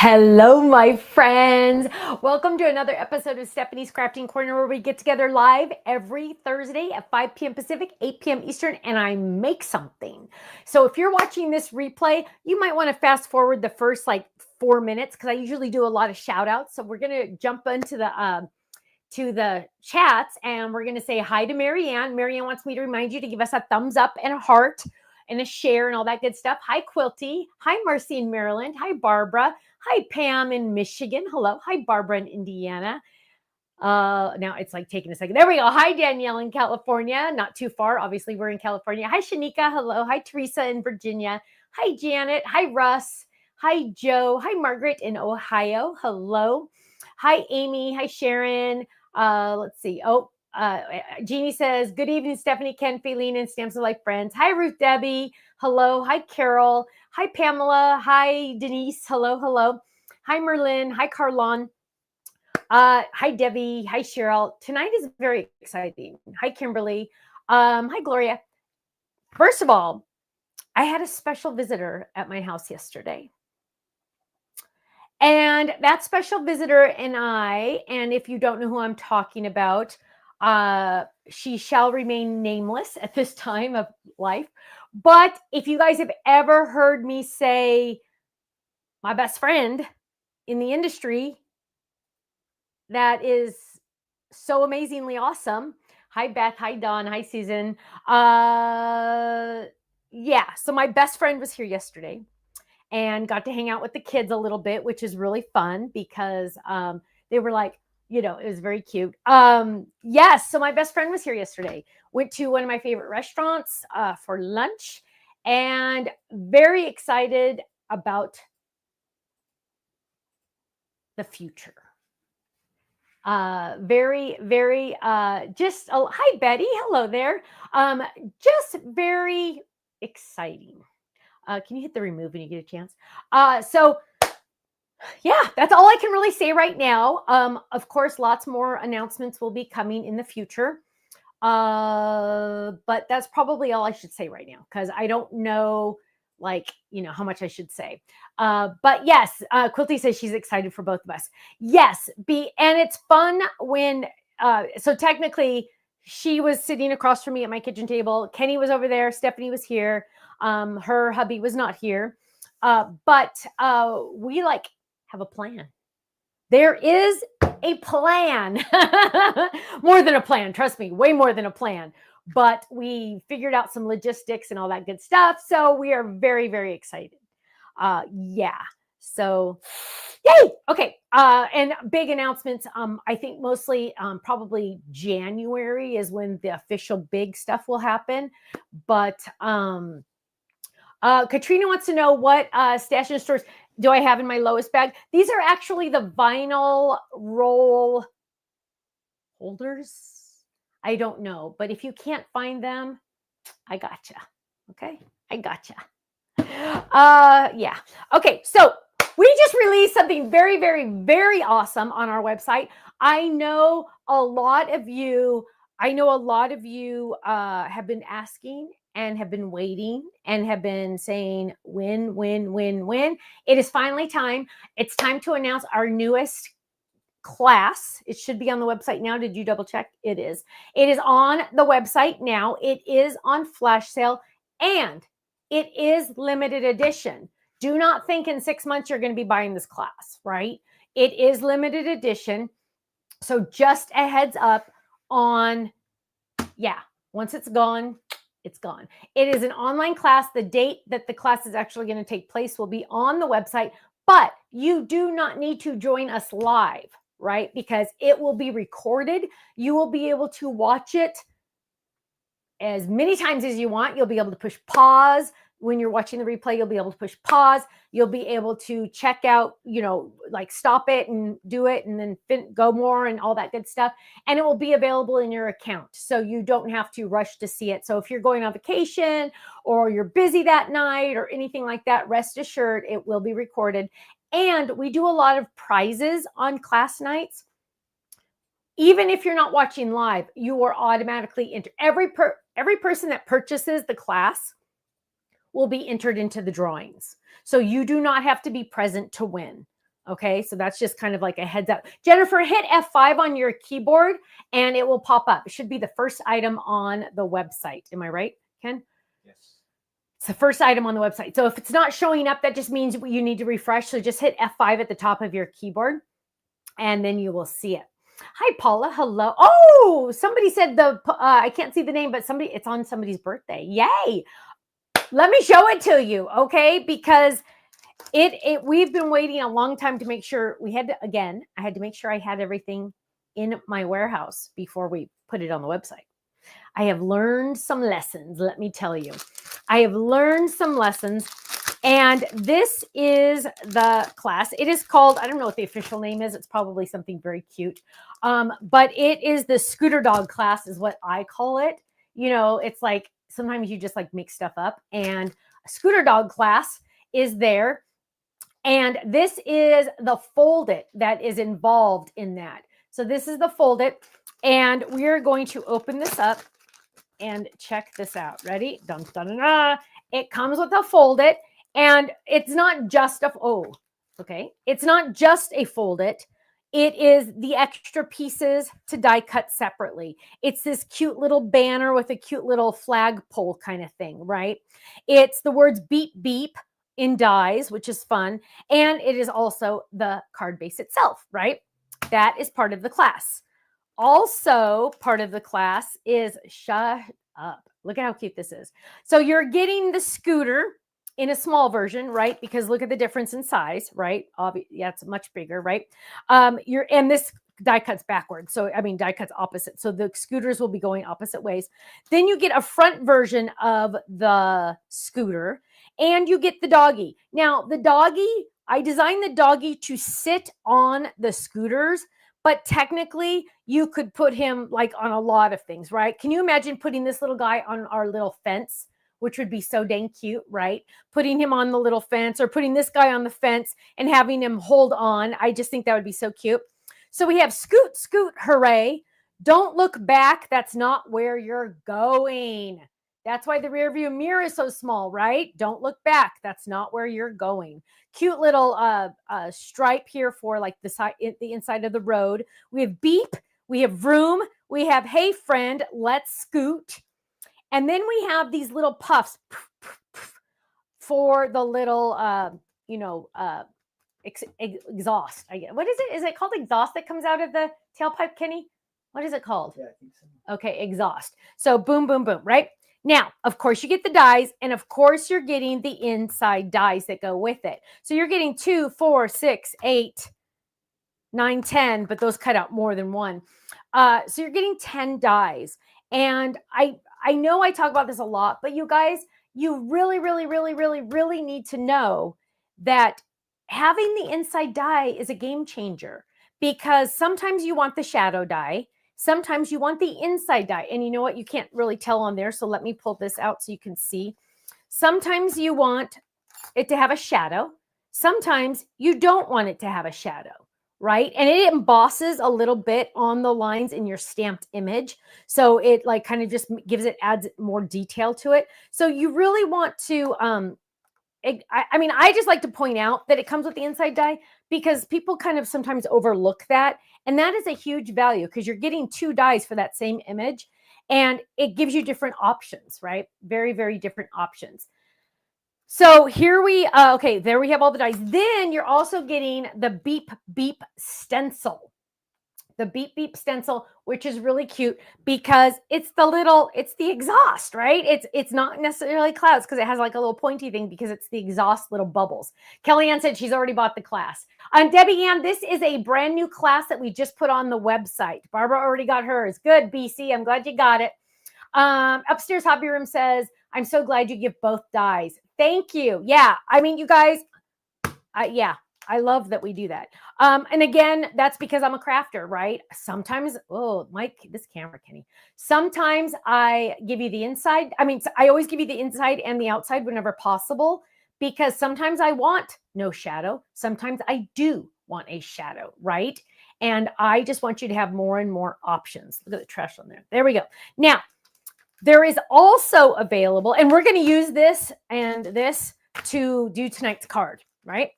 Hello, my friends. Welcome to another episode of Stephanie's Crafting Corner, where we get together live every Thursday at 5 p.m. Pacific, 8 p.m. Eastern, and I make something. So if you're watching this replay, you might want to fast forward the first 4 minutes because I usually do a lot of shout outs. So we're going to jump into the chats, and we're going to say hi to Marianne. Marianne wants me to remind you to give us a thumbs up and a heart and a share and all that good stuff. Hi, Quilty. Hi, Marcy in Maryland. Hi, Barbara. Hi, Pam in Michigan. Hello. Hi, Barbara in Indiana. Now it's like taking a second. There we go. Hi, Danielle in California. Not too far. Obviously, we're in California. Hi, Shanika. Hello. Hi, Teresa in Virginia. Hi, Janet. Hi, Russ. Hi, Joe. Hi, Margaret in Ohio. Hello. Hi, Amy. Hi, Sharon. Let's see. Jeannie says, good evening, Stephanie, Ken, Feline, and Stamps of Life friends. Hi, Ruth Debbie. Hello. Hi, Carol. Hi, Pamela. Hi, Denise. Hello, hello. Hi, Merlin. Hi, Carlon. Hi, Debbie. Hi, Cheryl. Tonight is very exciting. Hi, Kimberly. Hi, Gloria. First of all, I had a special visitor at my house yesterday. And that special visitor and if you don't know who I'm talking about, she shall remain nameless at this time of life. But if you guys have ever heard me say my best friend in the industry, that is so amazingly awesome. Hi, Beth. Hi, Dawn. Hi, Susan. So my best friend was here yesterday and got to hang out with the kids a little bit, which is really fun because they were like, it was very cute. Yes, so my best friend was here yesterday. Went to one of my favorite restaurants for lunch, and very excited about the future. Hi, Betty. Hello there. Just very exciting. Can you hit the remove when you get a chance? That's all I can really say right now. Of course, lots more announcements will be coming in the future. But that's probably all I should say right now because I don't know, how much I should say. But yes, Quilty says she's excited for both of us. Yes, and it's fun when, so technically she was sitting across from me at my kitchen table. Kenny was over there. Stephanie was here. Her hubby was not here. But we have a plan. There is a plan. More than a plan. Trust me, way more than a plan. But we figured out some logistics and all that good stuff. So we are very, very excited. So yay. Okay. And big announcements. I think mostly probably January is when the official big stuff will happen. But Katrina wants to know what stash and stores do I have in my lowest bag. These are actually the vinyl roll holders. I don't know, but if you can't find them, I gotcha. Okay, I gotcha. Okay, so we just released something very, very, very awesome on our website. I know a lot of you have been asking and have been waiting and have been saying when. It is finally time. It's time to announce our newest class. It should be on the website now. Did you double check? It is. It is on the website now. It is on flash sale and it is limited edition. Do not think in 6 months you're going to be buying this class, right? It is limited edition. So just a heads up on, once it's gone, it's gone. It is an online class. The date that the class is actually going to take place will be on the website, but you do not need to join us live, right? Because it will be recorded. You will be able to watch it as many times as you want. You'll be able to push pause. When you're watching the replay, you'll be able to push pause. You'll be able to check out, stop it and do it and then go more and all that good stuff. And it will be available in your account. So you don't have to rush to see it. So if you're going on vacation or you're busy that night or anything like that, rest assured it will be recorded. And we do a lot of prizes on class nights. Even if you're not watching live, you are automatically entered. Every person that purchases the class will be entered into the drawings. So you do not have to be present to win. Okay, so that's just kind of like a heads up. Jennifer, hit F5 on your keyboard and it will pop up. It should be the first item on the website. Am I right, Ken? Yes. It's the first item on the website. So if it's not showing up, that just means you need to refresh. So just hit F5 at the top of your keyboard and then you will see it. Hi, Paula. Hello. Oh, somebody said I can't see the name, but it's on somebody's birthday. Yay. Let me show it to you, okay? Because we've been waiting a long time to make sure I had to make sure I had everything in my warehouse before we put it on the website. I have learned some lessons, let me tell you. I have learned some lessons, and this is the class. It is called, I don't know what the official name is. It's probably something very cute. But it is the Scooter Dog class is what I call it. You know, it's like sometimes you just like make stuff up, and a Scooter Dog class is there. And this is the fold it that is involved in that. So this is the fold it, and we're going to open this up and check this out. Ready? Dun, dun, dun, dun. It comes with a fold it, and it's not just it's not just a fold it. It is the extra pieces to die cut separately. It's this cute little banner with a cute little flagpole kind of thing, right? It's the words beep beep in dies, which is fun. And it is also the card base itself, right? That is part of the class. Also part of the class is shut up. Look at how cute this is. So you're getting the scooter in a small version, right? Because look at the difference in size, right? Yeah, it's much bigger, right? And this die cuts backwards. So, die cuts opposite. So the scooters will be going opposite ways. Then you get a front version of the scooter, and you get the doggy. Now, the doggy, I designed the doggy to sit on the scooters, but technically you could put him like on a lot of things, right? Can you imagine putting this little guy on our little fence, which would be so dang cute, right? Putting him on the little fence, or putting this guy on the fence and having him hold on. I just think that would be so cute. So we have scoot, scoot, hooray. Don't look back. That's not where you're going. That's why the rear view mirror is so small, right? Don't look back. That's not where you're going. Cute little stripe here for like the inside of the road. We have beep. We have vroom. We have hey friend, let's scoot. And then we have these little puffs for the little, exhaust. What is it? Is it called exhaust that comes out of the tailpipe, Kenny? What is it called? Yeah, I think so. Okay, exhaust. So boom, boom, boom, right? Now, of course, you get the dies, and of course, you're getting the inside dies that go with it. So you're getting 2, 4, 6, 8, 9, 10, but those cut out more than one. So you're getting 10 dies. And I know I talk about this a lot, but you guys, you really, really, really, really, really need to know that having the inside die is a game changer, because sometimes you want the shadow die. Sometimes you want the inside die. And you know what? You can't really tell on there. So let me pull this out so you can see. Sometimes you want it to have a shadow. Sometimes you don't want it to have a shadow, right? And it embosses a little bit on the lines in your stamped image. So it like kind of just adds more detail to it. So you really want to, I just like to point out that it comes with the inside die, because people kind of sometimes overlook that. And that is a huge value, because you're getting 2 dies for that same image, and it gives you different options, right? Very, very different options. So here there we have all the dies. Then you're also getting the beep, beep stencil. The beep beep stencil, which is really cute because it's the exhaust, right? It's not necessarily clouds, because it has like a little pointy thing, because it's the exhaust little bubbles. Kellyanne said she's already bought the class. Debbie Ann, this is a brand new class that we just put on the website. Barbara already got hers. Good, BC. I'm glad you got it. Upstairs Hobby Room says, I'm so glad you give both dies. Thank you. Yeah. You guys, I love that we do that. And again, that's because I'm a crafter, right? Sometimes, Mike, this camera, Kenny. Sometimes I give you the inside. I always give you the inside and the outside whenever possible, because sometimes I want no shadow. Sometimes I do want a shadow, right? And I just want you to have more and more options. Look at the trash on there. There we go. Now, there is also available, and we're going to use this and this to do tonight's card, right?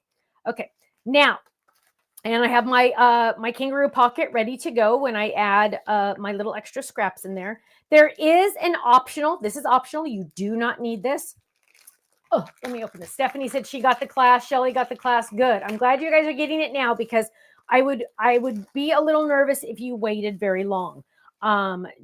Okay. Now, And I have my my kangaroo pocket ready to go when I add my little extra scraps in there. There is an optional, this is optional, you do not need this. Oh, let me open this. Stephanie said she got the class. Shelly got the class. Good. I'm glad you guys are getting it now, because I would be a little nervous if you waited very long.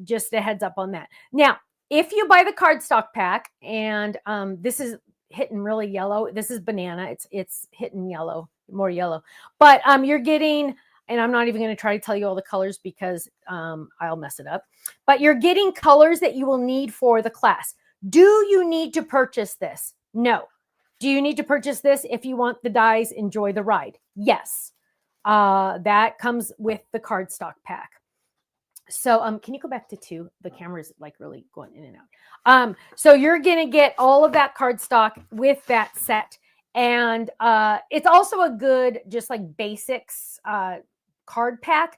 Just a heads up on that. Now, if you buy the cardstock pack, and this is hitting really yellow. This is banana. It's hitting yellow, more yellow. But you're getting, and I'm not even going to try to tell you all the colors because I'll mess it up. But you're getting colors that you will need for the class. Do you need to purchase this? No. Do you need to purchase this if you want the dies Enjoy the Ride? Yes. That comes with the cardstock pack. So can you go back to 2? The camera's like really going in and out. So you're going to get all of that cardstock with that set. And it's also a good, just like basics cardstock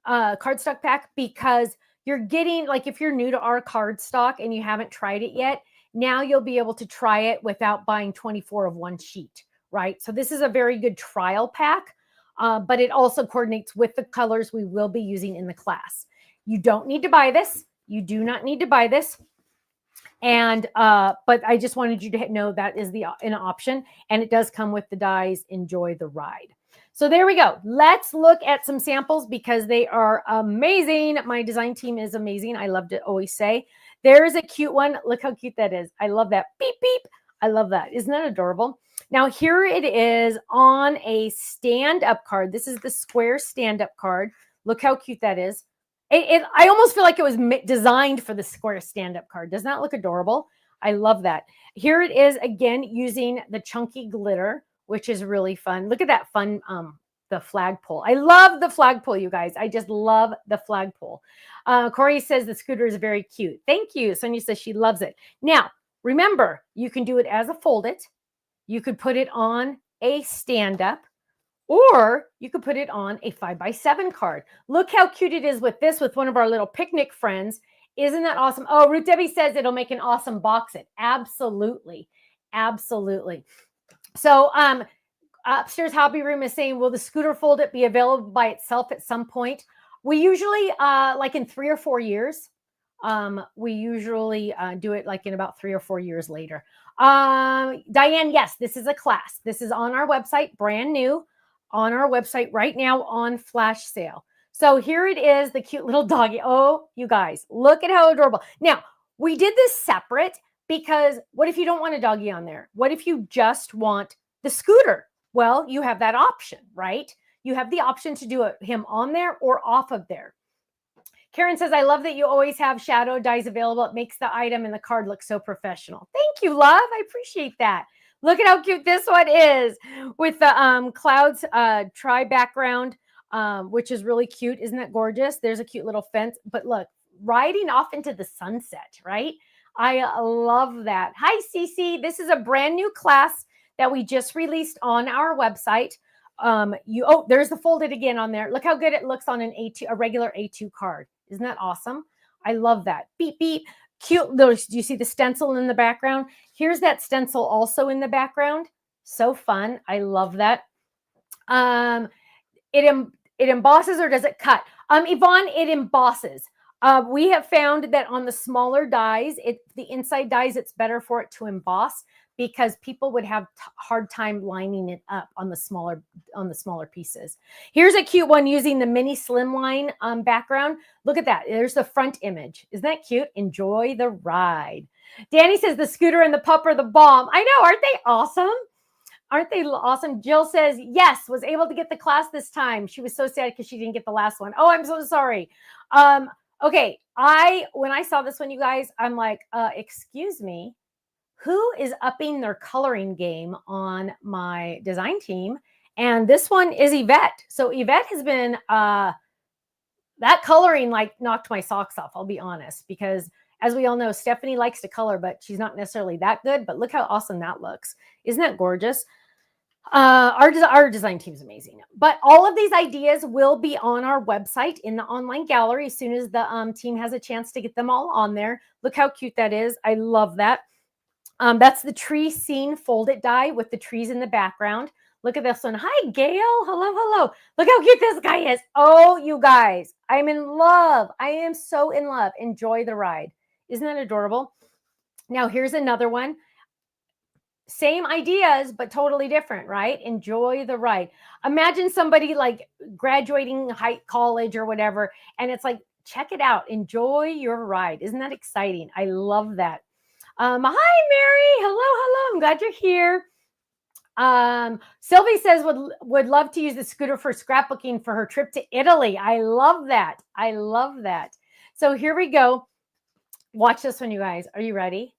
pack, because you're getting, like, if you're new to our cardstock and you haven't tried it yet, now you'll be able to try it without buying 24 of one sheet, right? So this is a very good trial pack, but it also coordinates with the colors we will be using in the class. You don't need to buy this. You do not need to buy this. And but I just wanted you to know that is an option, and it does come with the dies Enjoy the Ride. So there we go. Let's look at some samples because they are amazing. My design team is amazing. I love to always say. There's a cute one. Look how cute that is. I love that. Beep, beep. I love that. Isn't that adorable? Now, here it is on a stand-up card. This is the square stand-up card. Look how cute that is. I almost feel like it was designed for the square stand-up card. Doesn't that look adorable? I love that. Here it is again using the chunky glitter, which is really fun. Look at that fun, the flagpole. I love the flagpole, you guys. I just love the flagpole. Corey says the scooter is very cute. Thank you. Sonia says she loves it. Now, remember, you can do it as a fold it. You could put it on a stand-up, or you could put it on a 5x7 card. Look how cute it is with this, with one of our little picnic friends. Isn't that awesome? Oh, Ruth Debbie says it'll make an awesome box it. Absolutely. Absolutely. So upstairs hobby room is saying, will the scooter fold it be available by itself at some point? We usually, like in 3 or 4 years, we usually do it like in about 3 or 4 years later. Diane, yes, this is a class. This is on our website, brand new on our website right now on flash sale. So here it is, the cute little doggy. Oh, you guys, look at how adorable. Now, we did this separate because what if you don't want a doggy on there? What if you just want the scooter? Well, you have that option, right? You have the option to do him on there or off of there. Karen says, I love that you always have shadow dies available. It makes the item and the card look so professional. Thank you, love. I appreciate that. Look at how cute this one is with the clouds tri background, which is really cute. Isn't that gorgeous? There's a cute little fence. But look, riding off into the sunset, right? I love that. Hi, Cece. This is a brand new class that we just released on our website. There's the folded again on there. Look how good it looks on an A2, a regular A2 card. Isn't that awesome? I love that. Beep, beep. Cute. Do you see the stencil in the background? Here's that stencil also in the background. So fun. I love that. It embosses, or does it cut? Yvonne, it embosses. We have found that on the smaller dies, the inside dies, it's better for it to emboss because people would have hard time lining it up on the smaller pieces. Here's a cute one using the mini slimline background. Look at that. There's the front image. Isn't that cute? Enjoy the ride. Danny says the scooter and the pup are the bomb. I know. Aren't they awesome? Aren't they awesome? Jill says, yes, was able to get the class this time. She was so sad because she didn't get the last one. Oh, I'm so sorry. Okay. When I saw this one, you guys, I'm like, excuse me. Who is upping their coloring game on my design team? And this one is Yvette. So Yvette has been, that coloring like knocked my socks off, I'll be honest, because as we all know, Stephanie likes to color, but she's not necessarily that good. But look how awesome that looks. Isn't that gorgeous? Our design team is amazing. But all of these ideas will be on our website in the online gallery as soon as the team has a chance to get them all on there. Look how cute that is. I love that. That's the tree scene folded die with the trees in the background. Look at this one. Hi, Gail. Hello, hello. Look how cute this guy is. Oh, you guys, I'm in love. I am so in love. Enjoy the ride. Isn't that adorable? Now, here's another one. Same ideas, but totally different, right? Enjoy the ride. Imagine somebody like graduating college or whatever, and it's like, check it out. Enjoy your ride. Isn't that exciting? I love that. Hi, Mary. Hello, hello. I'm glad you're here. Sylvie says would love to use the scooter for scrapbooking for her trip to Italy. I love that. I love that. So here we go. Watch this one, you guys. Are you ready?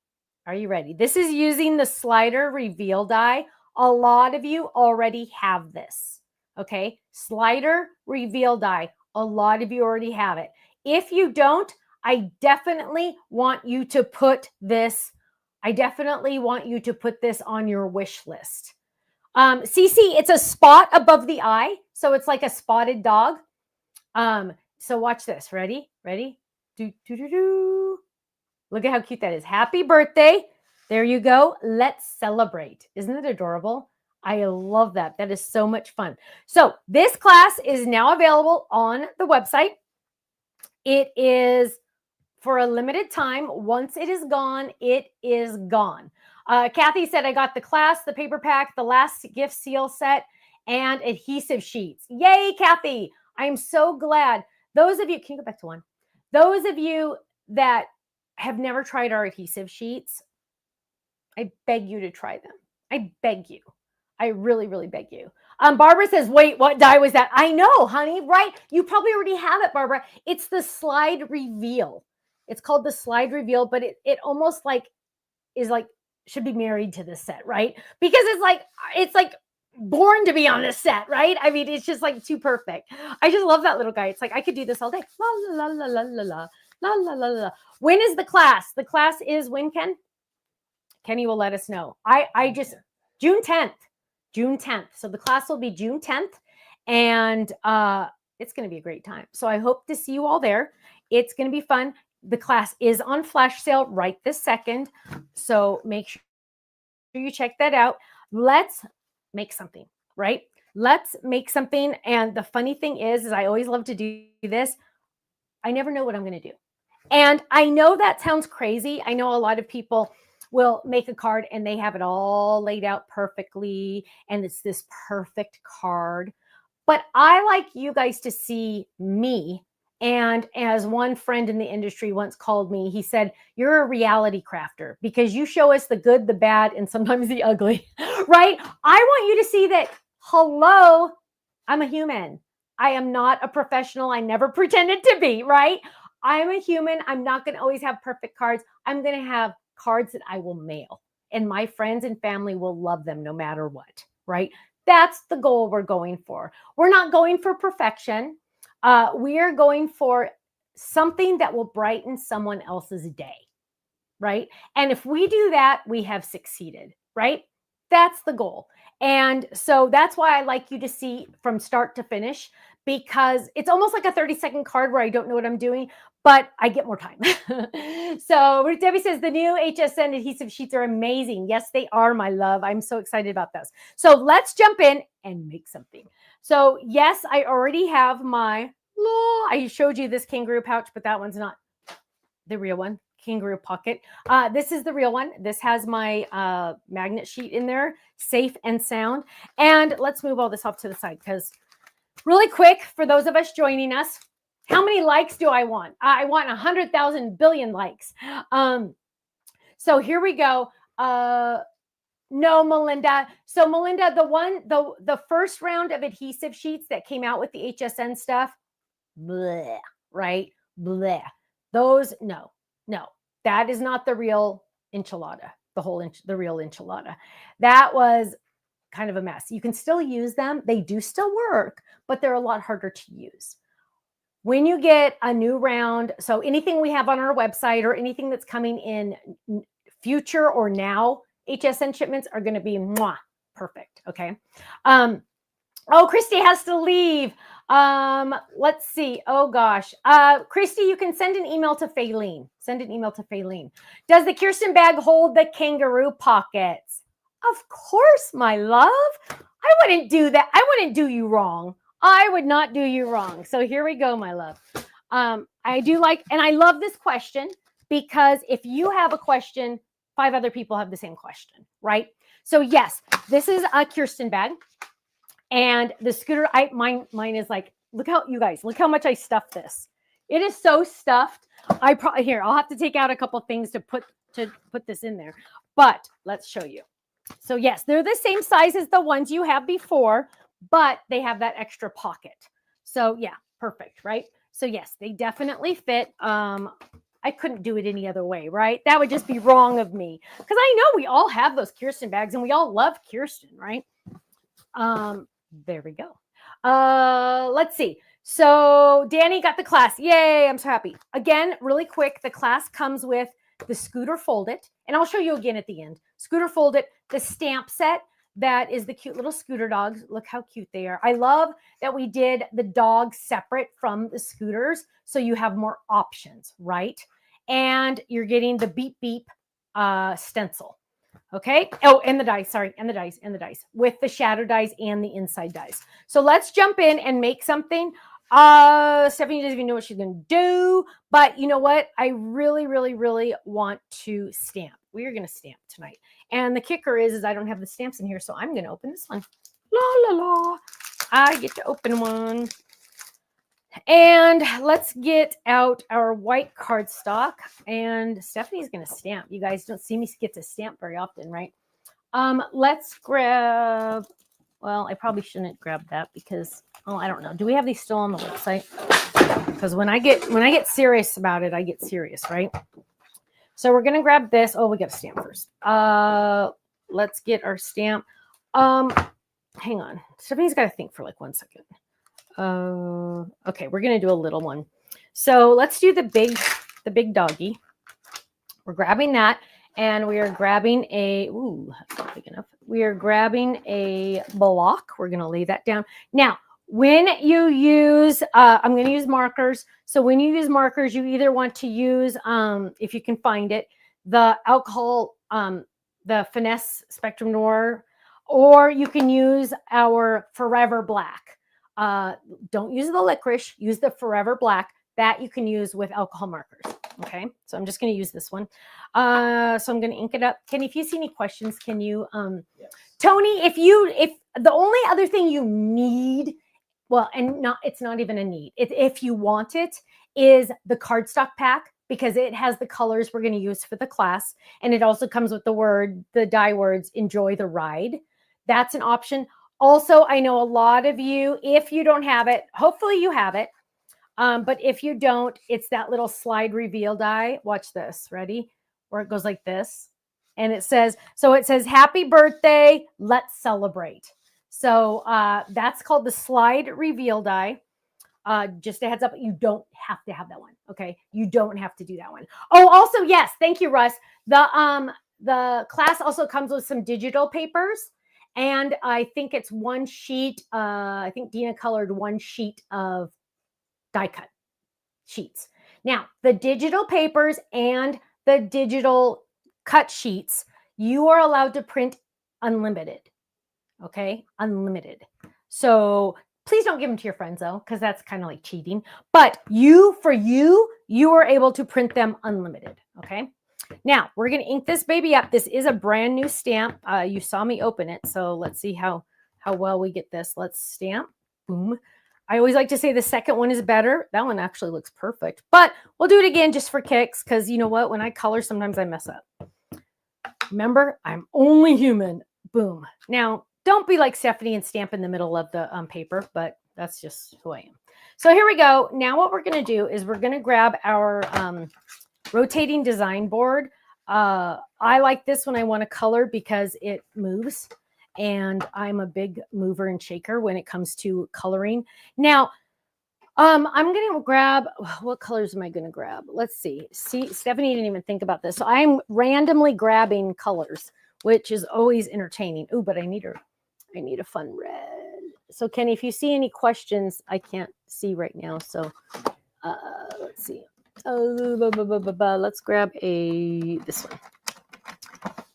Are you ready? This is using the slider reveal die. A lot of you already have this. Okay. Slider reveal die. A lot of you already have it. If you don't, I definitely want you to put this. I definitely want you to put this on your wish list. Cece, it's a spot above the eye. So it's like a spotted dog. So watch this. Ready? Ready? Do, do, do, do. Look at how cute that is. Happy birthday. There you go. Let's celebrate. Isn't it adorable? I love that. That is so much fun. So this class is now available on the website. It is for a limited time. Once it is gone, it is gone. Kathy said, I got the class, the paper pack, the last gift seal set, and adhesive sheets. Yay, Kathy. I'm so glad. Those of you, can you go back to one? Those of you that have never tried our adhesive sheets, I beg you to try them. I beg you. I really, really beg you. Barbara says, wait, what die was that? I know, honey, right? You probably already have it, Barbara. It's the slide reveal. It's called the slide reveal, but it almost like is like should be married to this set, right? Because it's like born to be on this set, right? I mean, it's just like too perfect. I just love that little guy. It's like I could do this all day. La la la la la la la la la la. When is the class? The class is when, Ken? Kenny will let us know. I just June 10th. June 10th. So the class will be June 10th, and it's going to be a great time. So I hope to see you all there. It's going to be fun. The class is on flash sale right this second. So make sure you check that out. Let's make something, right? Let's make something. And the funny thing is I always love to do this. I never know what I'm going to do. And I know that sounds crazy. I know a lot of people will make a card and they have it all laid out perfectly. And it's this perfect card. But I like you guys to see me. And as one friend in the industry once called me, he said, you're a reality crafter because you show us the good, the bad, and sometimes the ugly, right? I want you to see that, hello, I'm a human. I am not a professional. I never pretended to be, right? I'm a human. I'm not going to always have perfect cards. I'm going to have cards that I will mail, and my friends and family will love them no matter what, right? That's the goal we're going for. We're not going for perfection. We are going for something that will brighten someone else's day, right? And if we do that, we have succeeded, right? That's the goal. And so that's why I like you to see from start to finish, because it's almost like a 30-second card where I don't know what I'm doing, but I get more time. So Ruth Debbie says the new HSN adhesive sheets are amazing. Yes, they are, my love. I'm so excited about those. So let's jump in and make something. So yes, I already have my, I showed you this kangaroo pouch, but that one's not the real one. Kangaroo pocket. This is the real one. This has my magnet sheet in there, safe and sound. And let's move all this off to the side because really quick, for those of us joining us, how many likes do I want? I want 100,000 billion likes. So here we go. No, Melinda. So Melinda, the first round of adhesive sheets that came out with the HSN stuff, bleh, right? Bleh. Those, no. That is not the real enchilada, the real enchilada. That was kind of a mess. You can still use them. They do still work, but they're a lot harder to use. When you get a new round, so anything we have on our website or anything that's coming in future or now, HSN shipments are going to be perfect. Okay. Oh, Christy has to leave. Let's see. Oh gosh. Christy, you can send an email to Faylene. Send an email to Faylene. Does the Kirsten bag hold the kangaroo pockets? Of course, my love. I wouldn't do that. I wouldn't do you wrong. I would not do you wrong. So here we go, my love. I do like, and I love this question because if you have a question, 5 other people have the same question, right? So yes, this is a Kirsten bag, and the scooter. Mine is like, look how you guys look how much I stuffed this. It is so stuffed. I'll have to take out a couple things to put this in there, but let's show you. So yes, they're the same size as the ones you have before, but they have that extra pocket. So yeah, perfect, right? So yes, they definitely fit. I couldn't do it any other way, right? That would just be wrong of me because I know we all have those Kirsten bags and we all love Kirsten, right? There we go. Let's see. So Danny got the class. Yay, I'm so happy. Again, really quick, the class comes with the Scooter Fold It, and I'll show you again at the end. Scooter Fold It, the stamp set, that is the cute little scooter dogs. Look how cute they are. I love that we did the dogs separate from the scooters, so you have more options, right? And you're getting the beep beep stencil. Okay. Oh, and the dice, sorry, and the dice with the shadow dies and the inside dies. So let's jump in and make something. Stephanie doesn't even know what she's going to do, but you know what? I really, really, really want to stamp. We are going to stamp tonight. And the kicker is I don't have the stamps in here, so I'm going to open this one. La, la, la. I get to open one. And let's get out our white cardstock, and Stephanie's going to stamp. You guys don't see me get to stamp very often, right? Let's grab, well, I probably shouldn't grab that because, oh, I don't know. Do we have these still on the website? Because when I get serious about it, I get serious, right? So we're going to grab this. Oh, we got to stamp first. Let's get our stamp. Hang on. Stephanie's got to think for like 1 second. Okay, we're gonna do a little one. So let's do the big doggy. We're grabbing that, and we are grabbing a that's not big enough. We are grabbing a block. We're gonna lay that down. Now, when you use, I'm gonna use markers. So when you use markers, you either want to use, if you can find it, the alcohol, the Finesse Spectrum Noir, or you can use our Forever Black. Don't use the licorice, use the Forever Black. That you can use with alcohol markers. Okay, so I'm just going to use this one. So I'm going to ink it up. Kenny, if you see any questions, can you, yes. Tony, if the only other thing you need, well, and it's not even a need, if you want it, is the cardstock pack, because it has the colors we're going to use for the class. And it also comes with the die words, enjoy the ride. That's an option. Also, I know a lot of you, if you don't have it, hopefully you have it. But if you don't, it's that little slide reveal die. Watch this. Ready? Where it goes like this. And it says, happy birthday. Let's celebrate. So that's called the slide reveal die. Just a heads up, you don't have to have that one. Okay. You don't have to do that one. Oh, also, yes. Thank you, Russ. The class also comes with some digital papers. And I think it's one sheet. I think Dina colored one sheet of die cut sheets. Now, the digital papers and the digital cut sheets, you are allowed to print unlimited. Okay, unlimited. So please don't give them to your friends though, because that's kind of like cheating. But you are able to print them unlimited. Okay. Now, we're going to ink this baby up. This is a brand new stamp. You saw me open it, so let's see how well we get this. Let's stamp. Boom. I always like to say the second one is better. That one actually looks perfect. But we'll do it again just for kicks, because you know what? When I color, sometimes I mess up. Remember, I'm only human. Boom. Now, don't be like Stephanie and stamp in the middle of the paper, but that's just who I am. So here we go. Now what we're going to do is we're going to grab our rotating design board. I like this when I want to color because it moves, and I'm a big mover and shaker when it comes to coloring. Now, I'm going to grab, what colors am I going to grab? Let's see. See, Stephanie didn't even think about this. So I'm randomly grabbing colors, which is always entertaining. Oh, but I need a fun red. So Kenny, if you see any questions, I can't see right now. So let's see. Let's grab this one.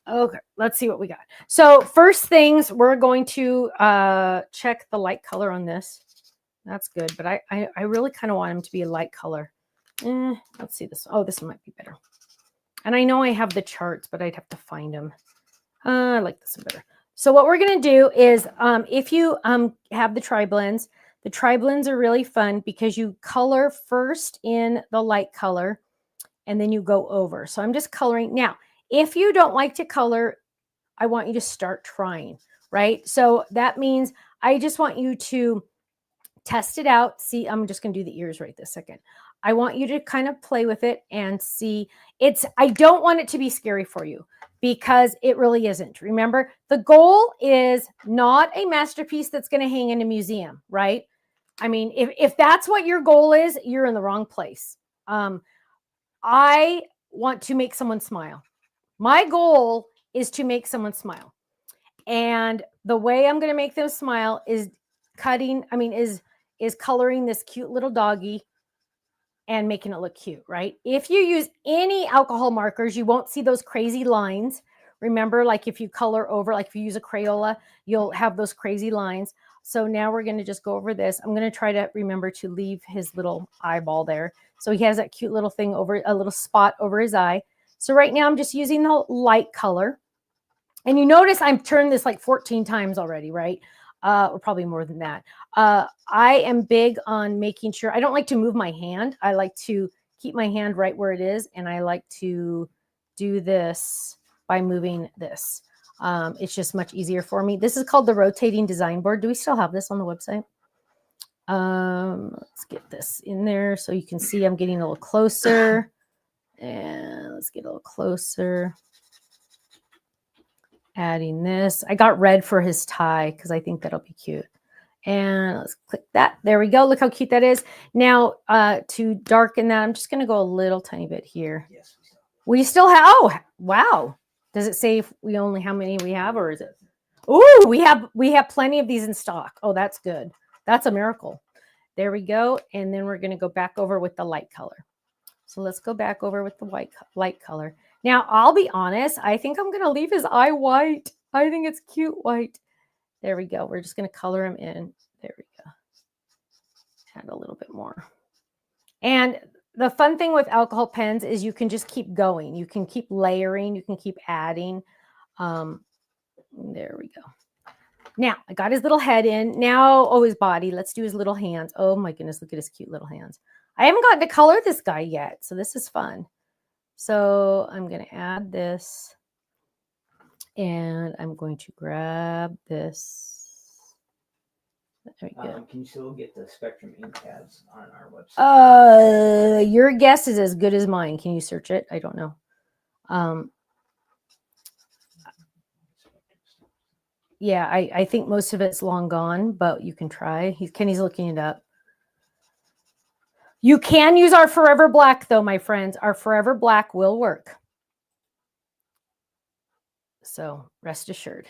Okay, let's see what we got. So first things, we're going to check the light color on this. That's good, but I really kind of want him to be a light color. Let's see this. Oh, this one might be better. And I know I have the charts, but I'd have to find them. I like this one better. So what we're going to do is if you have the tri-blends are really fun because you color first in the light color and then you go over. So I'm just coloring. Now, if you don't like to color, I want you to start trying, right? So that means I just want you to test it out. See, I'm just going to do the ears right this second. I want you to kind of play with it and see. I don't want it to be scary for you because it really isn't. Remember, the goal is not a masterpiece that's going to hang in a museum, right? I mean, if that's what your goal is, you're in the wrong place. I want to make someone smile. My goal is to make someone smile. And the way I'm going to make them smile is coloring this cute little doggy and making it look cute, right? If you use any alcohol markers, you won't see those crazy lines. Remember, like if you color over, like if you use a Crayola, you'll have those crazy lines. So now we're going to just go over this. I'm going to try to remember to leave his little eyeball there. So he has that cute little thing over, a little spot over his eye. So right now I'm just using the light color. And you notice I've turned this like 14 times already, right? Or probably more than that. I am big on making sure, I don't like to move my hand. I like to keep my hand right where it is. And I like to do this by moving this. It's just much easier for me. This is called the rotating design board. Do we still have this on the website? Let's get this in there so you can see I'm getting a little closer. And let's get a little closer. Adding this. I got red for his tie because I think that'll be cute. And let's click that. There we go. Look how cute that is. Now, to darken that, I'm just going to go a little tiny bit here. Yes, we still have, oh, wow. Does it say if we only how many we have, or is it? Ooh, we have plenty of these in stock. Oh, that's good. That's a miracle. There we go. And then we're going to go back over with the light color. So let's go back over with the light color. Now, I'll be honest, I think I'm going to leave his eye white. I think it's cute white. There we go. We're just going to color him in. There we go. Add a little bit more. And the fun thing with alcohol pens is you can just keep going. You can keep layering. You can keep adding. There we go. Now, I got his little head in. Now, oh, his body. Let's do his little hands. Oh, my goodness. Look at his cute little hands. I haven't gotten to color this guy yet, so this is fun. So I'm going to add this, and I'm going to grab this. There we go. Can you still get the Spectrum ink pads on our website? Your guess is as good as mine. Can you search it? I don't know. Yeah, I think most of it's long gone, but you can try. Kenny's looking it up. You can use our Forever Black, though, my friends. Our Forever Black will work. So rest assured.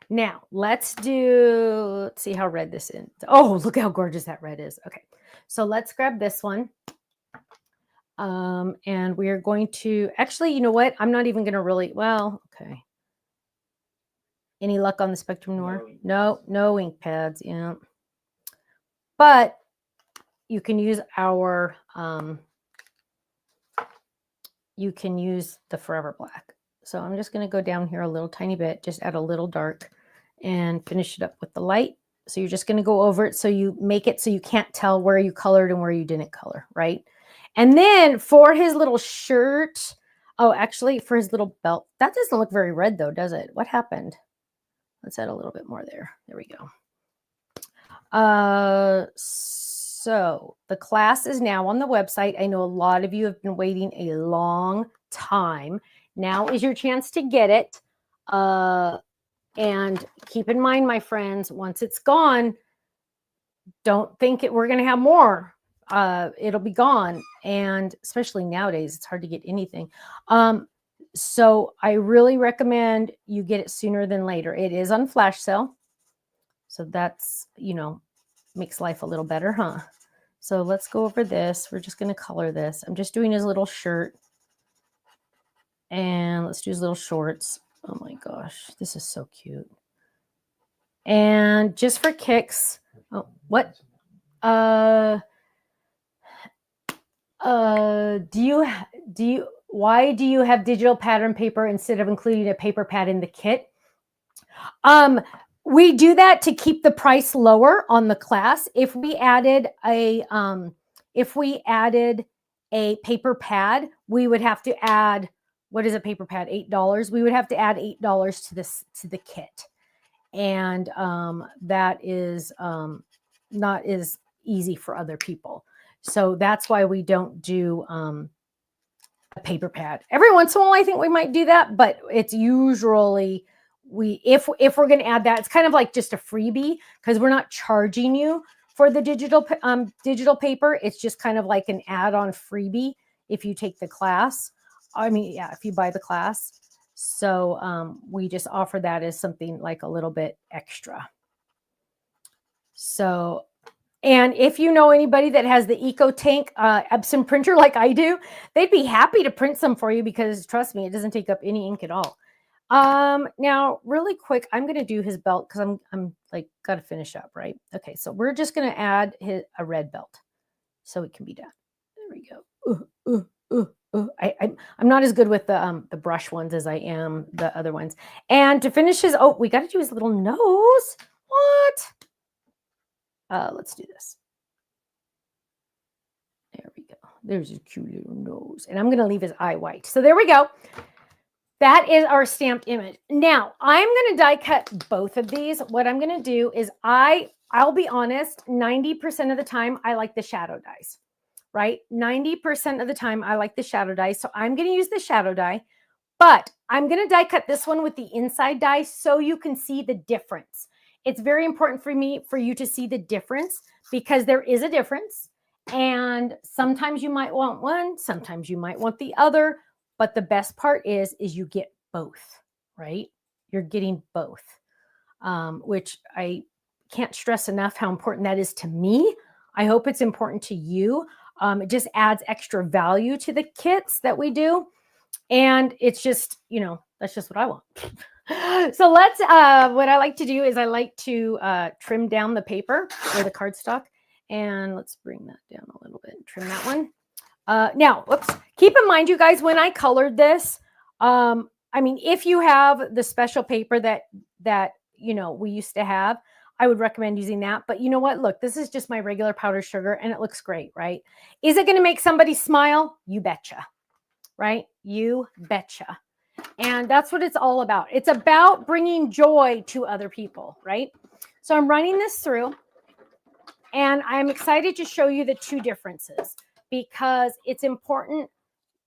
Now, let's see how red this is. Oh, look how gorgeous that red is. Okay, so let's grab this one. And we are going to, actually, you know what? I'm not even going to really, well, okay. Any luck on the Spectrum Noir? No ink pads, yeah. But you can use our, you can use the Forever Black. So I'm just going to go down here a little tiny bit, just add a little dark and finish it up with the light. So you're just going to go over it so you make it so you can't tell where you colored and where you didn't color, right? And then for his little shirt, oh, actually for his little belt, that doesn't look very red though, does it? What happened? Let's add a little bit more there. There we go. So the class is now on the website. I know a lot of you have been waiting a long time. Now is your chance to get it. And keep in mind, my friends, once it's gone, don't think we're going to have more. It'll be gone. And especially nowadays, it's hard to get anything. So I really recommend you get it sooner than later. It is on flash sale. So that's, you know, makes life a little better, huh? So let's go over this. We're just going to color this. I'm just doing his little shirt. And let's do his little shorts. Oh my gosh, this is so cute. And just for kicks, oh, what? Why do you have digital pattern paper instead of including a paper pad in the kit? We do that to keep the price lower on the class. If we added a paper pad, we would have to add, what is a paper pad? $8. We would have to add $8 to the kit. And that is not as easy for other people. So that's why we don't do a paper pad. Every once in a while, I think we might do that, but it's usually if we're going to add that, it's kind of like just a freebie because we're not charging you for the digital paper. It's just kind of like an add-on freebie if you take the class. I mean, yeah, if you buy the class. So we just offer that as something like a little bit extra. So, and if you know anybody that has the EcoTank Epson printer like I do, they'd be happy to print some for you because trust me, it doesn't take up any ink at all. Now really quick, I'm going to do his belt because I'm like got to finish up, right? Okay, so we're just going to add a red belt so it can be done. There we go. I'm not as good with the brush ones as I am the other ones. And to finish his, we got to do his little nose. What? Let's do this. There we go. There's his cute little nose. And I'm going to leave his eye white. So there we go. That is our stamped image. Now, I'm going to die cut both of these. What I'm going to do is I'll be honest, 90% of the time, I like the shadow dies, right? 90% of the time, I like the shadow die. So I'm going to use the shadow die, but I'm going to die cut this one with the inside die so you can see the difference. It's very important for you to see the difference because there is a difference. And sometimes you might want one, sometimes you might want the other. But the best part is you get both, right? You're getting both, which I can't stress enough how important that is to me. I hope it's important to you. It just adds extra value to the kits that we do. And it's just, that's just what I want. So let's, what I like to do is I like to trim down the paper or the cardstock. And let's bring that down a little bit and trim that one. Now, keep in mind, you guys, when I colored this, I mean, if you have the special paper that we used to have, I would recommend using that. But you know what? Look, this is just my regular powdered sugar and it looks great, right? Is it going to make somebody smile? You betcha, right? You betcha. And that's what it's all about. It's about bringing joy to other people, right? So I'm running this through and I'm excited to show you the two differences because it's important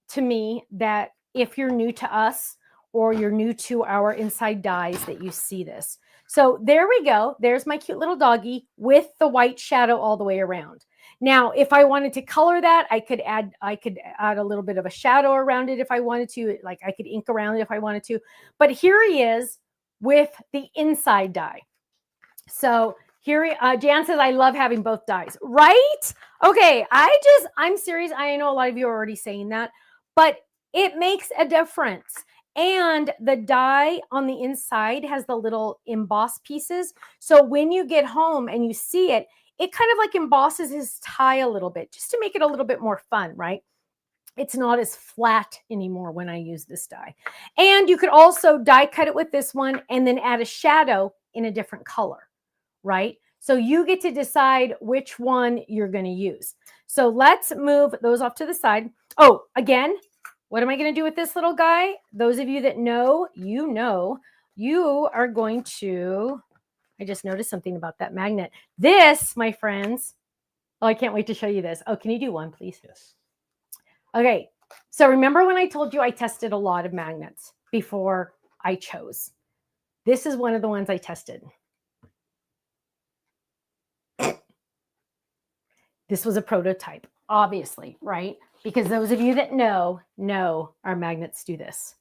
to me that if you're new to us or you're new to our inside dies that you see this. So there we go. There's my cute little doggy with the white shadow all the way around. Now, if I wanted to color that, I could add a little bit of a shadow around it if I wanted to. Like I could ink around it if I wanted to. But here he is with the inside die. So here, Jan says, I love having both dies, right? Okay, I'm serious. I know a lot of you are already saying that, but it makes a difference. And the die on the inside has the little emboss pieces. So when you get home and you see it, it kind of like embosses his tie a little bit, just to make it a little bit more fun, right? It's not as flat anymore when I use this die. And you could also die cut it with this one and then add a shadow in a different color, right? So you get to decide which one you're going to use. So let's move those off to the side. Oh, again, what am I going to do with this little guy? Those of you that know, you are going to, I just noticed something about that magnet. This, my friends, oh, I can't wait to show you this. Oh, can you do one, please? Yes. Okay. So remember when I told you I tested a lot of magnets before I chose? This is one of the ones I tested. This was a prototype, obviously, right? Because those of you that know our magnets do this.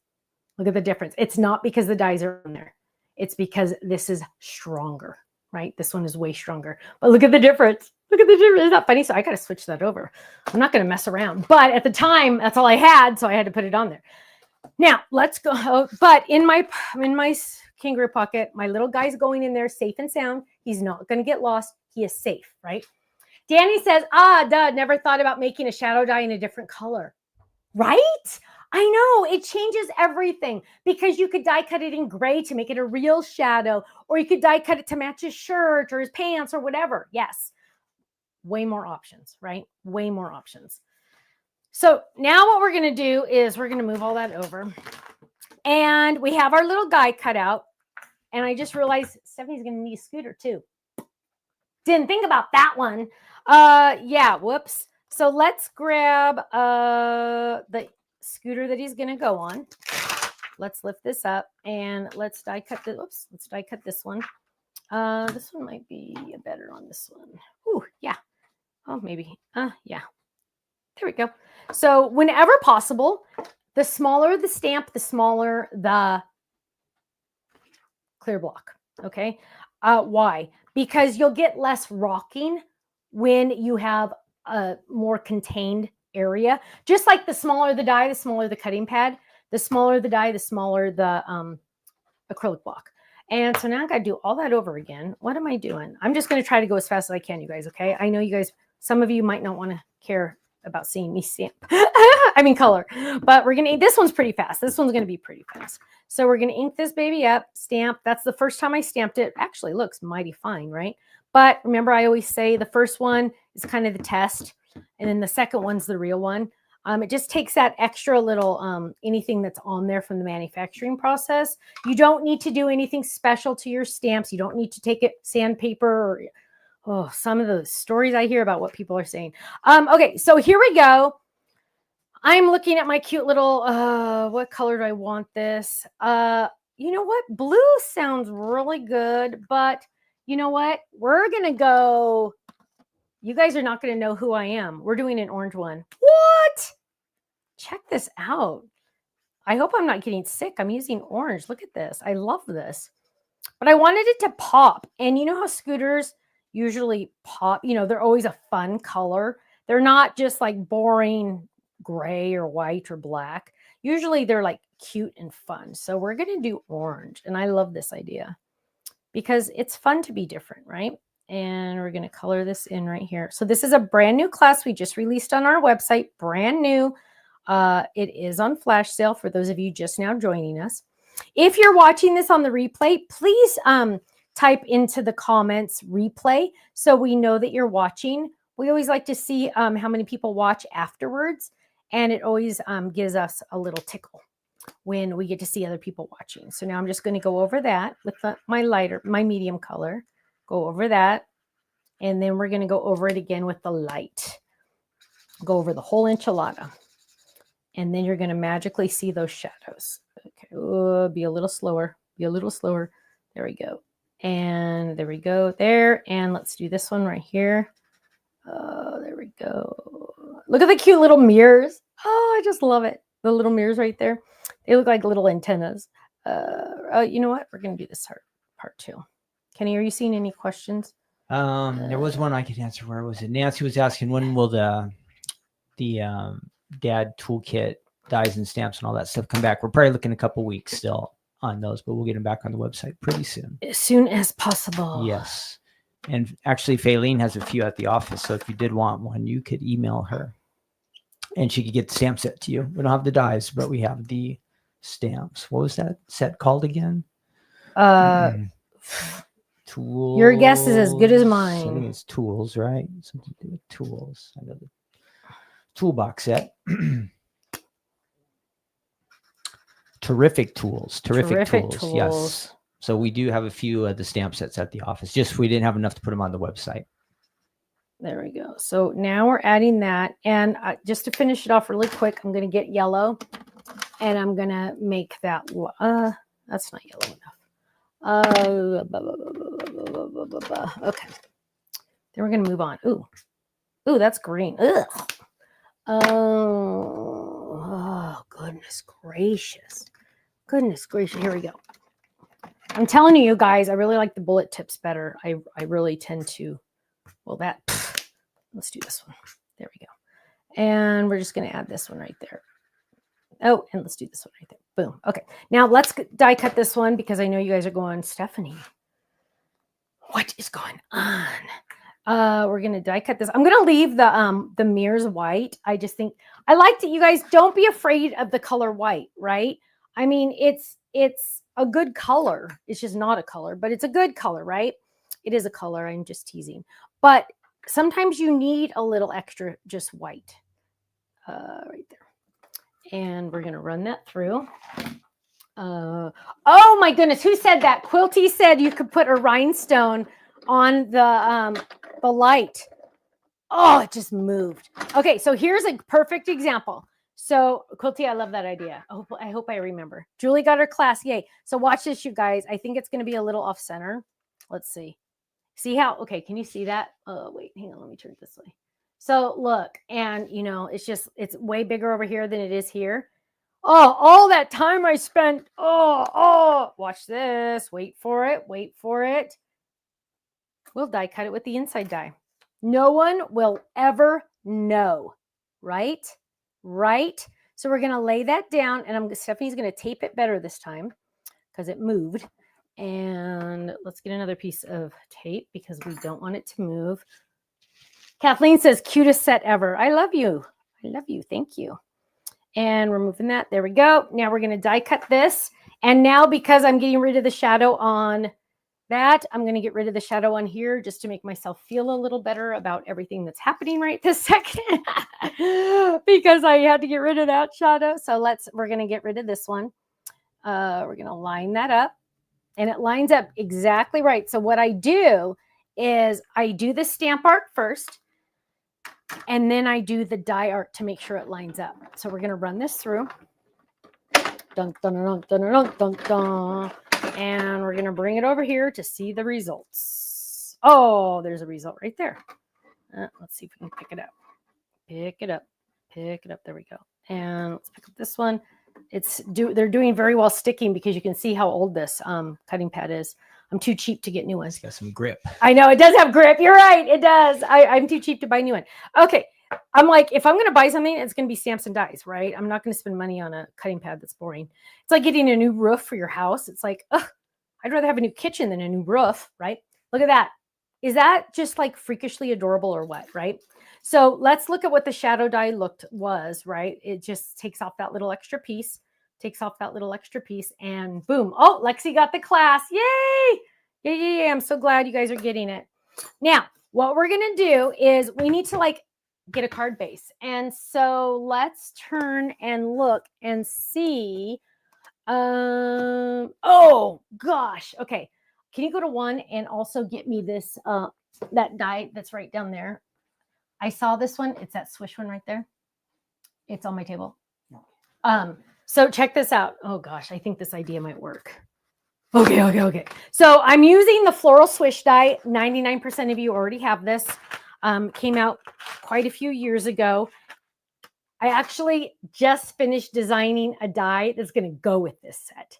Look at the difference. It's not because the dies are on there. It's because this is stronger, right? This one is way stronger. But look at the difference. Look at the difference. Isn't that funny? So I got to switch that over. I'm not going to mess around. But at the time, that's all I had, so I had to put it on there. Now let's go. But in my kangaroo pocket, my little guy's going in there safe and sound. He's not going to get lost. He is safe, right? Danny says, never thought about making a shadow die in a different color. Right? I know, it changes everything because you could die cut it in gray to make it a real shadow, or you could die cut it to match his shirt or his pants or whatever. Yes. Way more options, right? Way more options. So now what we're going to do is we're going to move all that over. And we have our little guy cut out. And I just realized Stephanie's going to need a scooter too. Didn't think about that one. Yeah, whoops. So let's grab the scooter that he's going to go on. Let's lift this up and let's die cut this. Oops, let's die cut this one. This one might be better on this one. Ooh, yeah. Oh, maybe. Yeah. There we go. So whenever possible, the smaller the stamp, the smaller the clear block. Okay. Why? Because you'll get less rocking when you have a more contained area. Just like the smaller the die, the smaller the cutting pad. The smaller the die, the smaller the acrylic block. And so now I got to do all that over again. What am I doing? I'm just going to try to go as fast as I can, you guys. Okay. I know you guys, some of you might not want to care about seeing me stamp. I mean color, but we're going to, this one's pretty fast. This one's going to be pretty fast. So we're going to ink this baby up, stamp. That's the first time I stamped it. Actually looks mighty fine, right? But remember, I always say the first one is kind of the test. And then the second one's the real one. It just takes that extra little, anything that's on there from the manufacturing process. You don't need to do anything special to your stamps. You don't need to take it sandpaper or, some of the stories I hear about what people are saying. Okay, so here we go. I'm looking at my cute little, what color do I want this? You know what? Blue sounds really good, but you know what? We're going to go, you guys are not going to know who I am. We're doing an orange one. What? Check this out. I hope I'm not getting sick. I'm using orange. Look at this. I love this. But I wanted it to pop. And you know how scooters usually pop? You know, they're always a fun color. They're not just like boring gray or white or black. Usually they're like cute and fun. So we're going to do orange. And I love this idea because it's fun to be different, right? And we're going to color this in right here. So this is a brand new class we just released on our website, brand new. It is on flash sale for those of you just now joining us. If you're watching this on the replay, please type into the comments replay so we know that you're watching. We always like to see how many people watch afterwards, and it always gives us a little tickle when we get to see other people watching. So now I'm just going to go over that with my medium color. Go over that, and then we're going to go over it again with the light. Go over the whole enchilada. And then you're going to magically see those shadows. Okay, be a little slower. Be a little slower. There we go. And there we go there. And let's do this one right here. Oh, there we go. Look at the cute little mirrors. Oh, I just love it. The little mirrors right there. They look like little antennas. You know what? We're going to do this part too. Kenny, are you seeing any questions? There was one I could answer. Where was it? Nancy was asking, when will the dad toolkit dies and stamps and all that stuff come back? We're probably looking a couple weeks still on those, but we'll get them back on the website pretty soon. As soon as possible. Yes. And actually, Faylene has a few at the office. So if you did want one, you could email her and she could get the stamp set to you. We don't have the dies, but we have the stamps. What was that set called again? Tools. Your guess is as good as mine. I think it's tools, right? Something to do with tools. I know the toolbox set. Terrific tools. Terrific tools. Yes. So we do have a few of the stamp sets at the office. Just we didn't have enough to put them on the website. There we go. So now we're adding that. And just to finish it off really quick, I'm going to get yellow. And I'm going to make that. That's not yellow enough. Okay. Then we're going to move on. Ooh, that's green. Ugh. Oh, goodness gracious. Goodness gracious. Here we go. I'm telling you guys, I really like the bullet tips better. I really tend to, let's do this one. There we go. And we're just going to add this one right there. Oh, and let's do this one right there. Boom. Okay. Now let's die cut this one because I know you guys are going, Stephanie, what is going on? We're gonna die cut this. I'm gonna leave the mirrors white. I just think I liked it. You guys don't be afraid of the color white, right? I mean, it's a good color. It's just not a color, but it's a good color, right? It is a color. I'm just teasing. But sometimes you need a little extra just white. Right there. And we're gonna run that through. Oh my goodness, who said that? Quilty said you could put a rhinestone on the light. Oh, it just moved. Okay, so here's a perfect example. So Quilty, I love that idea. I hope I remember. Julie got her class, yay. So watch this, you guys. I think it's going to be a little off center. Let's see. See how, okay, can you see that? Oh, wait, hang on, let me turn it this way. So look, and you know, it's way bigger over here than it is here. Oh, all that time I spent. Oh, watch this. Wait for it. Wait for it. We'll die cut it with the inside die. No one will ever know, right? Right? So we're going to lay that down, and Stephanie's going to tape it better this time because it moved. And let's get another piece of tape because we don't want it to move. Kathleen says, cutest set ever. I love you. I love you. Thank you. And we're moving that. There we go. Now we're going to die cut this. And now because I'm getting rid of the shadow on that, I'm going to get rid of the shadow on here just to make myself feel a little better about everything that's happening right this second because I had to get rid of that shadow. So we're going to get rid of this one. We're going to line that up, and it lines up exactly right. So what I do is I do the stamp art first, and then I do the die art to make sure it lines up. So we're going to run this through. Dun, dun, dun, dun, dun, dun, dun. And we're going to bring it over here to see the results. Oh, there's a result right there. Let's see if we can pick it up. Pick it up. Pick it up. There we go. And let's pick up this one. They're doing very well sticking because you can see how old this cutting pad is. I'm too cheap to get new ones. It's got some grip. I know, it does have grip. You're right. It does. I'm too cheap to buy a new one. Okay. I'm like, if I'm going to buy something, it's going to be stamps and dies, right? I'm not going to spend money on a cutting pad that's boring. It's like getting a new roof for your house. It's like, I'd rather have a new kitchen than a new roof, right? Look at that. Is that just like freakishly adorable or what, right? So let's look at what the shadow die was, right? It just takes off that little extra piece, and boom. Oh, Lexi got the class. Yay! Yay. I'm so glad you guys are getting it. Now, what we're going to do is we need to get a card base. And so let's turn and look and see. Oh gosh. Okay. Can you go to 1 and also get me this, that die that's right down there? I saw this one. It's that Swish one right there. It's on my table. So check this out. Oh gosh, I think this idea might work. Okay. So I'm using the floral Swish die. 99% of you already have this. Came out quite a few years ago. I actually just finished designing a die that's going to go with this set.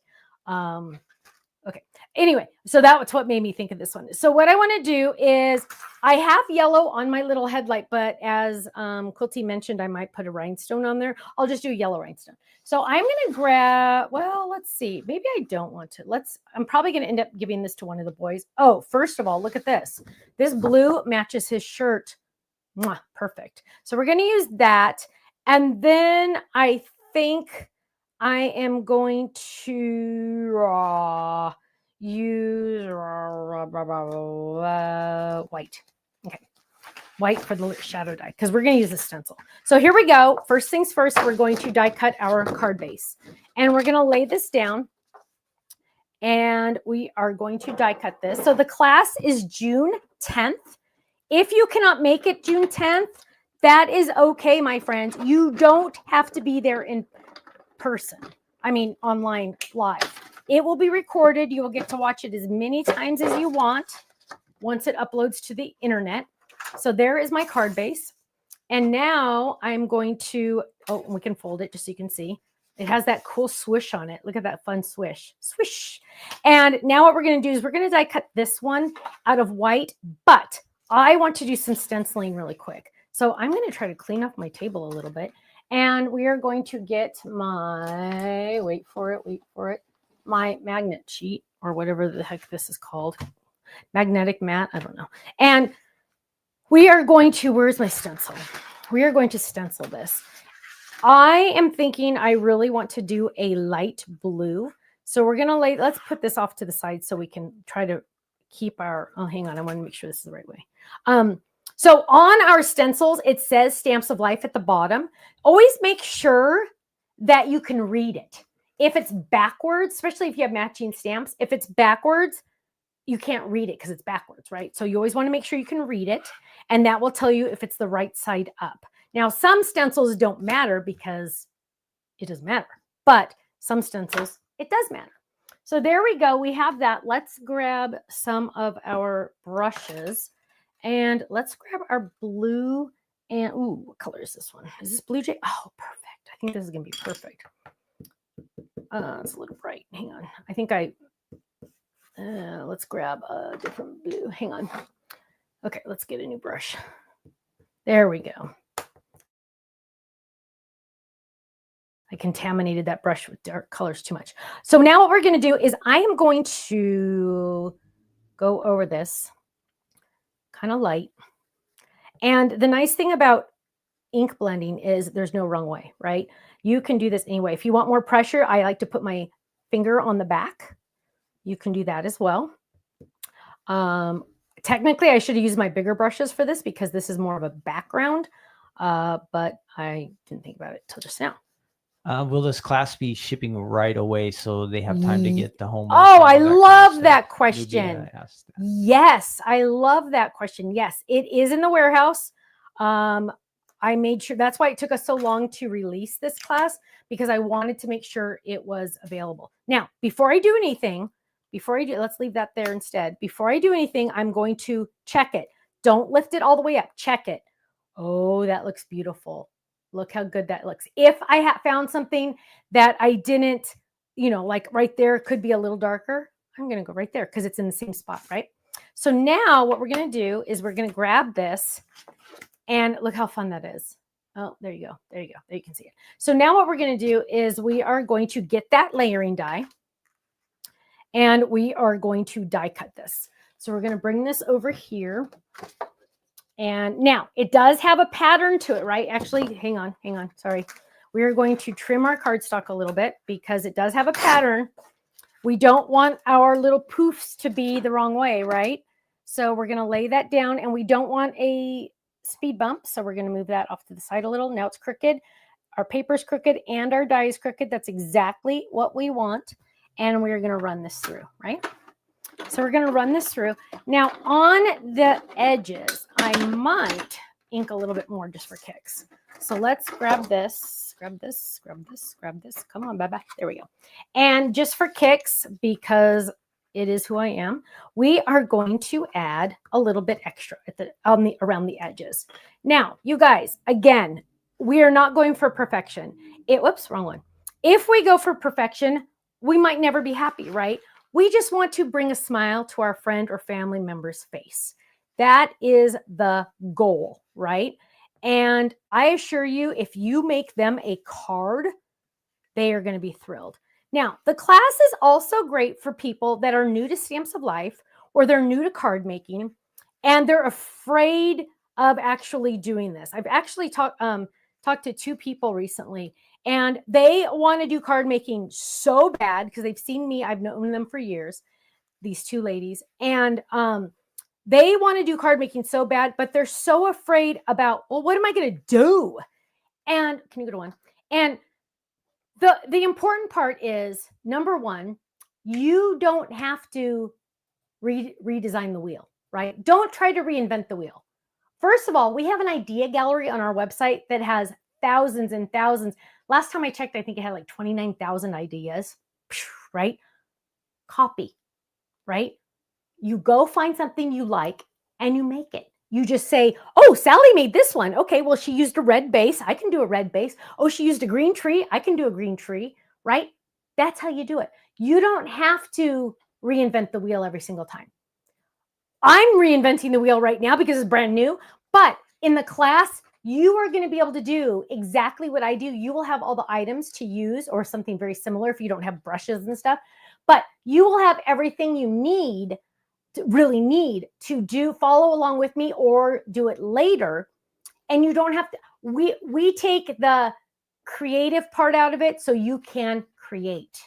Okay. Anyway, so that's what made me think of this one. So what I want to do is I have yellow on my little headlight, but as Quilty mentioned, I might put a rhinestone on there. I'll just do a yellow rhinestone. So I'm going to grab, well, let's see. Maybe I don't want to. I'm probably going to end up giving this to one of the boys. Oh, first of all, look at this. This blue matches his shirt. Mwah, perfect. So we're going to use that. And then I think I am going to use white. Okay. White for the shadow die because we're going to use a stencil. So here we go. First things first, we're going to die cut our card base. And we're going to lay this down. And we are going to die cut this. So the class is June 10th. If you cannot make it June 10th, that is okay, my friends. You don't have to be there in person. I mean, online, live. It will be recorded. You will get to watch it as many times as you want once it uploads to the internet. So there is my card base. And now I'm going to, we can fold it just so you can see. It has that cool swish on it. Look at that fun swish. Swish. And now what we're going to do is we're going to die cut this one out of white, but I want to do some stenciling really quick. So I'm going to try to clean up my table a little bit. And we are going to get my, wait for it, my magnet sheet or whatever the heck this is called. Magnetic mat, I don't know. And we are going to, where's my stencil? We are going to stencil this. I am thinking I really want to do a light blue. So we're going to let's put this off to the side so we can try to keep our, oh, hang on. I want to make sure this is the right way. So on our stencils, it says Stamps of Life at the bottom. Always make sure that you can read it. If it's backwards, especially if you have matching stamps, if it's backwards, you can't read it because it's backwards, right? So you always want to make sure you can read it, and that will tell you if it's the right side up. Now, some stencils don't matter because it doesn't matter, but some stencils, it does matter. So there we go. We have that. Let's grab some of our brushes and let's grab our blue and, ooh, what color is this one? Is this blue jay? Oh, perfect. I think this is going to be perfect. It's a little bright. Hang on. I think let's grab a different blue. Hang on. Okay, let's get a new brush. There we go. I contaminated that brush with dark colors too much. So now what we're going to do is I am going to go over this kind of light. And the nice thing about ink blending is there's no wrong way, right? You can do this anyway. If you want more pressure, I like to put my finger on the back. You can do that as well. Technically, I should have used my bigger brushes for this because this is more of a background, but I didn't think about it till just now. Will this class be shipping right away so they have time to get the homework? Oh, I love that question. Yes, I love that question. Yes, it is in the warehouse. I made sure, that's why it took us so long to release this class, because I wanted to make sure it was available. Now, before I do anything, let's leave that there instead. Before I do anything, I'm going to check it. Don't lift it all the way up. Check it. Oh, that looks beautiful. Look how good that looks. If I had found something that I didn't, like right there, could be a little darker, I'm going to go right there because it's in the same spot, right? So now what we're going to do is we're going to grab this and look how fun that is. Oh, there you go. There you go. There you can see it. So now what we're going to do is we are going to get that layering die and we are going to die cut this. So we're going to bring this over here. And now it does have a pattern to it, right? Actually, hang on. Sorry. We are going to trim our cardstock a little bit because it does have a pattern. We don't want our little poofs to be the wrong way, right? So we're going to lay that down, and we don't want a speed bump. So we're going to move that off to the side a little. Now it's crooked. Our paper's crooked and our die is crooked. That's exactly what we want. And we're going to run this through, right? So we're going to run this through. Now on the edges, I might ink a little bit more just for kicks. So let's grab this, grab this. Come on, bye-bye. There we go. And just for kicks, because it is who I am, we are going to add a little bit extra at around the edges. Now, you guys, again, we are not going for perfection. Whoops, wrong one. If we go for perfection, we might never be happy, right? We just want to bring a smile to our friend or family member's face. That is the goal, right? And I assure you, if you make them a card, they are going to be thrilled. Now, the class is also great for people that are new to Stamps of Life or they're new to card making and they're afraid of actually doing this. I've actually talked to two people recently, and they want to do card making so bad because they've seen me. I've known them for years, these two ladies, and they want to do card making so bad, but they're so afraid about, well, what am I going to do? And can you go to one? And the important part is, number one, you don't have to redesign the wheel, right? Don't try to reinvent the wheel. First of all, we have an idea gallery on our website that has thousands and thousands. Last time I checked, I think it had like 29,000 ideas, right? Copy, right? You go find something you like and you make it. You just say, oh, Sally made this one. Okay, well, she used a red base. I can do a red base. Oh, she used a green tree. I can do a green tree, right? That's how you do it. You don't have to reinvent the wheel every single time. I'm reinventing the wheel right now because it's brand new. But in the class, you are going to be able to do exactly what I do. You will have all the items to use or something very similar if you don't have brushes and stuff, but you will have everything you need to do, follow along with me or do it later. And you don't have to, we take the creative part out of it so you can create.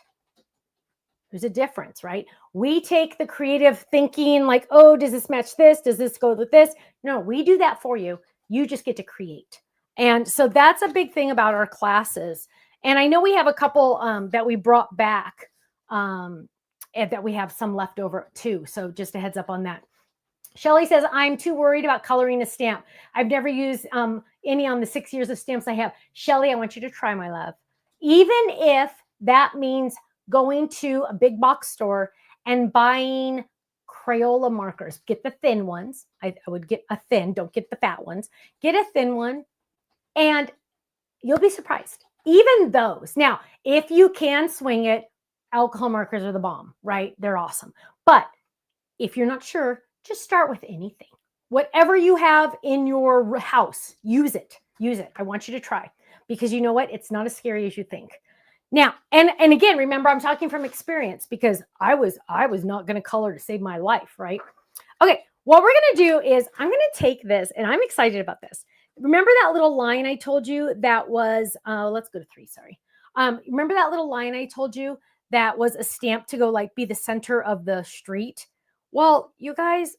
There's a difference, right? We take the creative thinking like, oh, does this match this? Does this go with this? No, we do that for you. You just get to create. And so that's a big thing about our classes. And I know we have a couple that we brought back and that we have some left over too. So just a heads up on that. Shelly says, I'm too worried about coloring a stamp. I've never used any on the 6 years of stamps I have. Shelly, I want you to try, my love. Even if that means going to a big box store and buying Crayola markers. Get the thin ones. I would get a thin, don't get the fat ones. Get a thin one and you'll be surprised. Even those. Now, if you can swing it, alcohol markers are the bomb, right? They're awesome. But if you're not sure, just start with anything. Whatever you have in your house, use it. Use it. I want you to try because you know what? It's not as scary as you think. Now, and again, remember, I'm talking from experience because I was not going to color to save my life, right? Okay, what we're going to do is I'm going to take this, and I'm excited about this. Remember that little line I told you that was, let's go to 3, sorry. Remember that little line I told you that was a stamp to go like be the center of the street? Well, you guys,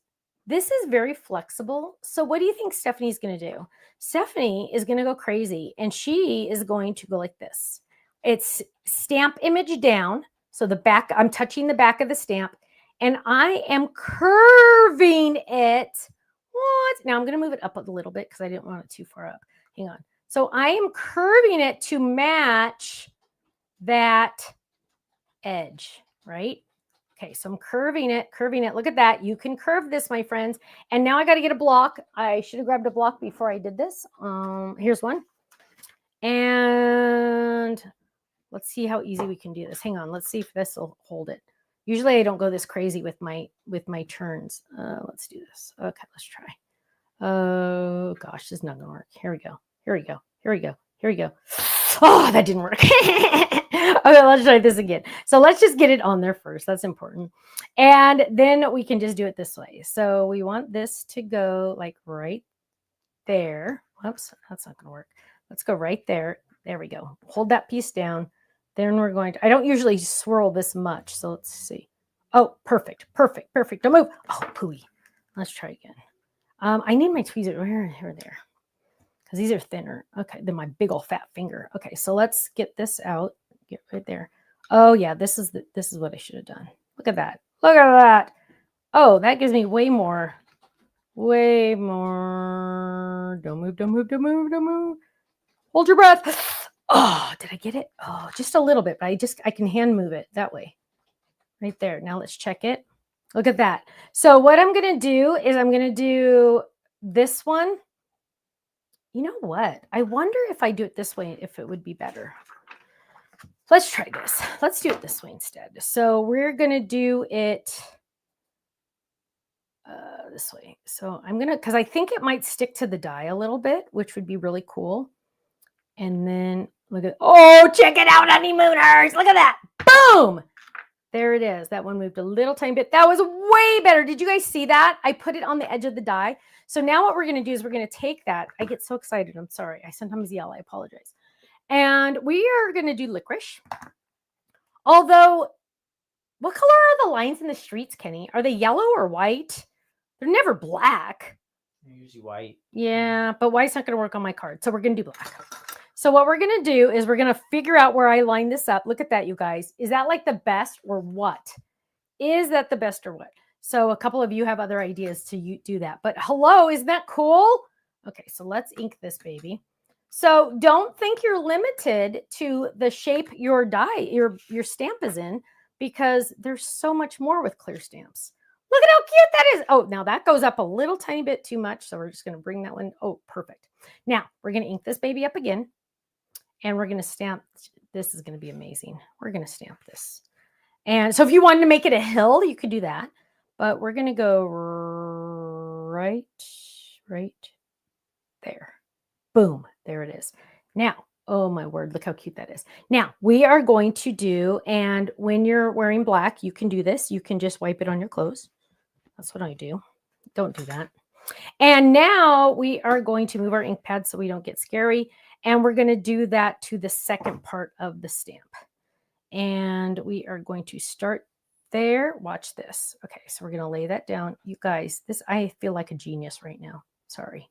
this is very flexible. So what do you think Stephanie's going to do? Stephanie is going to go crazy, and she is going to go like this. It's stamp image down. So the back, I'm touching the back of the stamp and I am curving it. What? Now I'm going to move it up a little bit because I didn't want it too far up. Hang on. So I am curving it to match that edge, right? Okay, so I'm curving it. Look at that. You can curve this, my friends. And now I got to get a block. I should have grabbed a block before I did this. Here's one. And let's see how easy we can do this. Hang on. Let's see if this will hold it. Usually I don't go this crazy with my turns. Let's do this. Okay, let's try. Oh gosh, this is not gonna work. Here we go. Oh, that didn't work. Okay, let's try this again. So let's just get it on there first. That's important. And then we can just do it this way. So we want this to go like right there. Whoops, that's not gonna work. Let's go right there. There we go. Hold that piece down. Then we're going to, I don't usually swirl this much. So let's see. Oh, perfect. Don't move. Oh, pooey. Let's try again. I need my tweezers here there because these are thinner. Okay, than my big old fat finger. Okay, so let's get this out. Get right there. Oh yeah, this is what I should have done. Look at that. Oh, that gives me way more. Don't move. Hold your breath. Oh, did I get it? Oh, just a little bit, but I can hand move it that way. Right there. Now let's check it. Look at that. So what I'm going to do is I'm going to do this one. You know what? I wonder if I do it this way, if it would be better. Let's try this. Let's do it this way instead. So we're going to do it this way. So I'm going to, because I think it might stick to the die a little bit, which would be really cool. And then look at, oh, check it out, honeymooners. Look at that. Boom. There it is. That one moved a little tiny bit. That was way better. Did you guys see that? I put it on the edge of the die. So now what we're going to do is we're going to take that. I get so excited. I'm sorry. I sometimes yell. I apologize. And we are going to do licorice. Although, what color are the lines in the streets, Kenny? Are they yellow or white? They're never black. They're usually white. Yeah, but white's not going to work on my card. So we're going to do black. So what we're going to do is we're going to figure out where I line this up. Look at that, you guys. Is that like the best or what? Is that the best or what? So a couple of you have other ideas to do that. But hello, isn't that cool? Okay, so let's ink this baby. So don't think you're limited to the shape your die, your stamp is in, because there's so much more with clear stamps. Look at how cute that is. Oh, now that goes up a little tiny bit too much. So we're just going to bring that one. Oh, perfect. Now we're going to ink this baby up again. And we're going to stamp. This is going to be amazing. We're going to stamp this. And so if you wanted to make it a hill, you could do that. But we're going to go right there. Boom, there it is. Now, oh my word, look how cute that is. Now, we are going to do, and when you're wearing black, you can do this. You can just wipe it on your clothes. That's what I do. Don't do that. And now we are going to move our ink pad so we don't get scary. And we're going to do that to the second part of the stamp. And we are going to start there. Watch this. Okay, so we're going to lay that down. You guys, I feel like a genius right now. Sorry.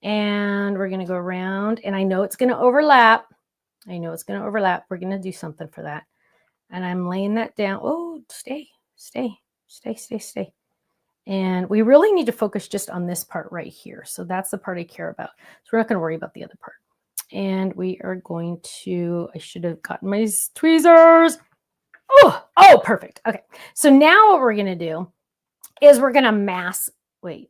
And we're going to go around, and I know it's going to overlap. We're going to do something for that. And I'm laying that down. Oh, stay. And we really need to focus just on this part right here. So that's the part I care about. So we're not going to worry about the other part. And we are going to, I should have gotten my tweezers. Oh, perfect. Okay. So now what we're going to do is we're going to mask, wait.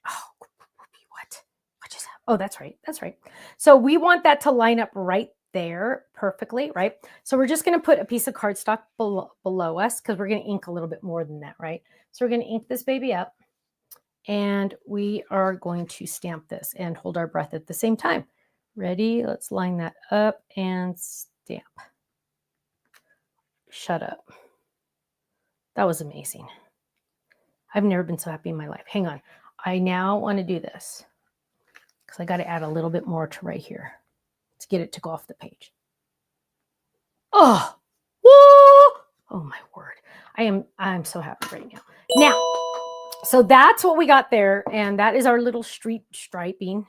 Oh, what just happened? Oh, that's right. So we want that to line up right there perfectly, right? So we're just going to put a piece of cardstock below us because we're going to ink a little bit more than that, right? So we're going to ink this baby up, and we are going to stamp this and hold our breath at the same time. Ready? Let's line that up and stamp. Shut up. That was amazing. I've never been so happy in my life. Hang on. I now want to do this because I got to add a little bit more to right here to get it to go off the page. Oh, whoa! Oh my word. I'm so happy right now. Now, so that's what we got there. And that is our little street striping.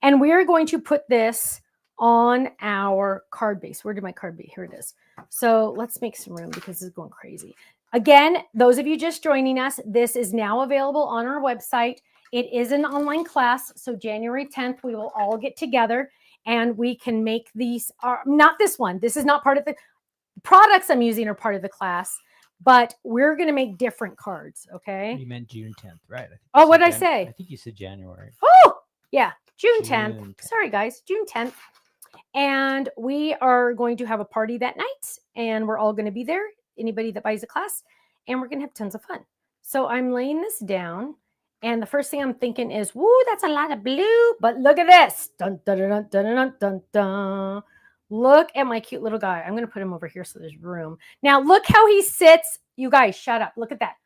And we're going to put this on our card base. Where did my card be? Here it is. So let's make some room because this is going crazy. Again, those of you just joining us, this is now available on our website. It is an online class. So January 10th, we will all get together and we can make these, not this one. This is not part of the products I'm using are part of the class, but we're going to make different cards. Okay. You meant June 10th, right? Oh, what did I say? I think you said January. Oh, yeah. June 10th. Sorry, guys. June 10th. And we are going to have a party that night, and we're all going to be there. Anybody that buys a class, and we're going to have tons of fun. So I'm laying this down, and the first thing I'm thinking is, woo, that's a lot of blue, but look at this. Dun, dun, dun, dun, dun, dun, dun. Look at my cute little guy. I'm going to put him over here so there's room. Now, look how he sits. You guys, shut up. Look at that.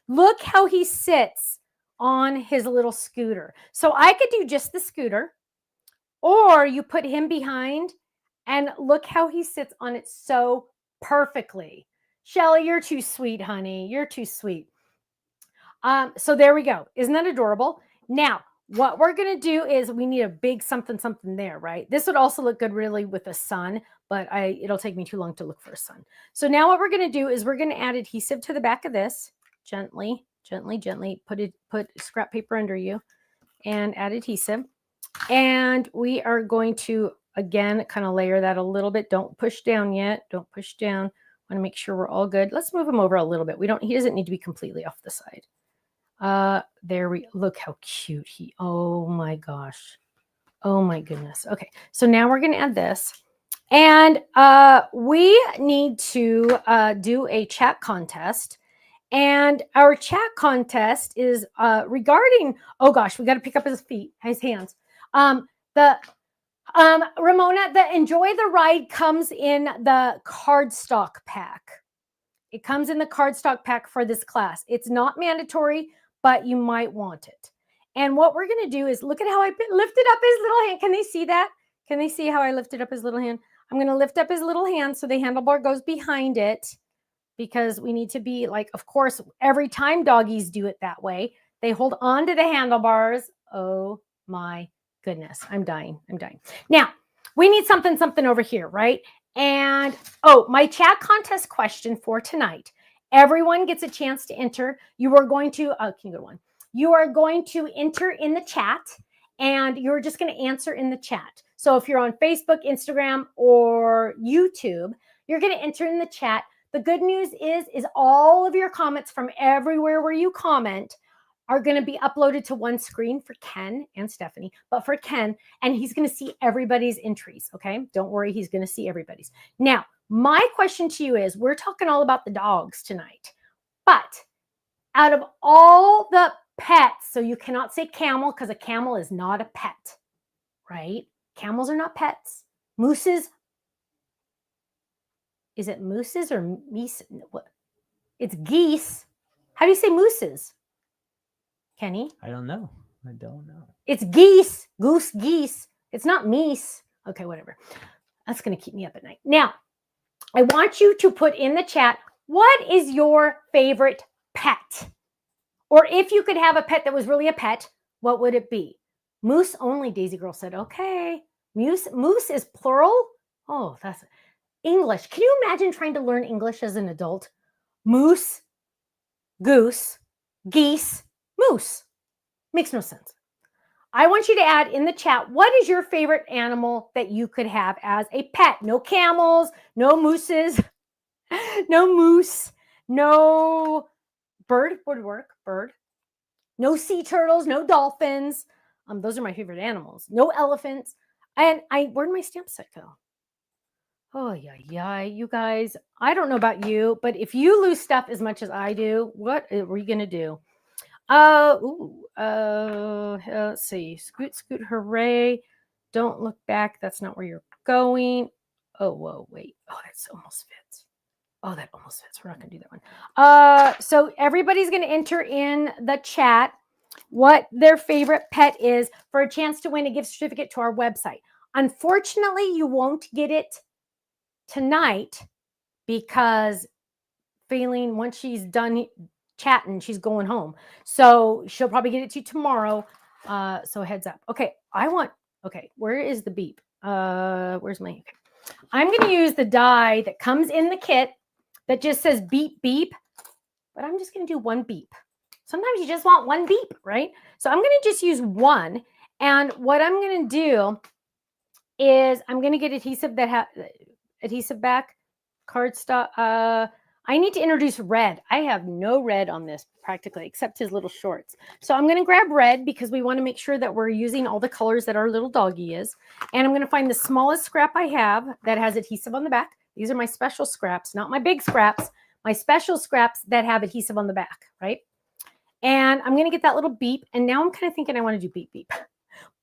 Look how he sits on his little scooter. So I could do just the scooter, or you put him behind, and look how he sits on it so perfectly. Shelly, you're too sweet, honey. You're too sweet. So there we go. Isn't that adorable? Now, what we're going to do is we need a big something there, right? This would also look good really with a sun, but it'll take me too long to look for a sun. So now what we're going to do is we're going to add adhesive to the back of this. Gently. Put scrap paper under you and add adhesive. And we are going to, again, kind of layer that a little bit. Don't push down yet. Don't push down. Want to make sure we're all good. Let's move him over a little bit. He doesn't need to be completely off the side. Look how cute oh my gosh. Oh my goodness. Okay. So now we're going to add this, and, we need to, do a chat contest, and our chat contest is, regarding, oh gosh, we got to pick up his hands. Ramona, the Enjoy the Ride comes in the cardstock pack. It comes in the cardstock pack for this class. It's not mandatory, but you might want it. And what we're going to do is look at how I lifted up his little hand. Can they see that? Can they see how I lifted up his little hand? I'm going to lift up his little hand so the handlebar goes behind it, because we need to be like, of course, every time doggies do it that way, they hold on to the handlebars. Oh my goodness. I'm dying. Now, we need something over here, right? And, my chat contest question for tonight. Everyone gets a chance to enter. You are going to, can you go to one? You are going to enter in the chat, and you're just going to answer in the chat. So if you're on Facebook, Instagram, or YouTube, you're going to enter in the chat. The good news is all of your comments from everywhere where you comment are going to be uploaded to one screen for Ken and Stephanie, but for Ken, and he's going to see everybody's entries, okay? Don't worry, he's going to see everybody's. Now, my question to you is, we're talking all about the dogs tonight, but out of all the pets, so you cannot say camel because a camel is not a pet, right? Camels are not pets. Mooses. Is it mooses or meese? What? It's geese. How do you say mooses? Kenny? I don't know. It's geese. Goose, geese. It's not meese. Okay, whatever. That's going to keep me up at night. Now, I want you to put in the chat, what is your favorite pet? Or if you could have a pet that was really a pet, what would it be? Moose only, Daisy Girl said. Okay. Moose is plural? Oh, that's English. Can you imagine trying to learn English as an adult? Moose, goose, geese, moose. Makes no sense. I want you to add in the chat, what is your favorite animal that you could have as a pet? No camels, no mooses, no moose, no bird would work, bird. No sea turtles, no dolphins. Those are my favorite animals. No elephants. And where'd my stamp set go? Oh, yeah, you guys. I don't know about you, but if you lose stuff as much as I do, what are we going to do? Let's see. Scoot, scoot, hooray. Don't look back. That's not where you're going. Oh, whoa, wait. Oh, that's almost fits. Oh, that almost fits. We're not going to do that one. So everybody's going to enter in the chat what their favorite pet is for a chance to win a gift certificate to our website. Unfortunately, you won't get it tonight because Faylene, once she's done chatting, she's going home. So she'll probably get it to you tomorrow. So heads up. Okay, where is the beep? Where's my, okay. I'm going to use the die that comes in the kit that just says beep, beep, but I'm just going to do one beep. Sometimes you just want one beep, right? So I'm going to just use one. And what I'm going to do is I'm going to get adhesive that adhesive back, cardstock. I need to introduce red. I have no red on this practically, except his little shorts. So I'm going to grab red because we want to make sure that we're using all the colors that our little doggy is. And I'm going to find the smallest scrap I have that has adhesive on the back. These are my special scraps, not my big scraps, my special scraps that have adhesive on the back, right? And I'm going to get that little beep. And now I'm kind of thinking I want to do beep, beep.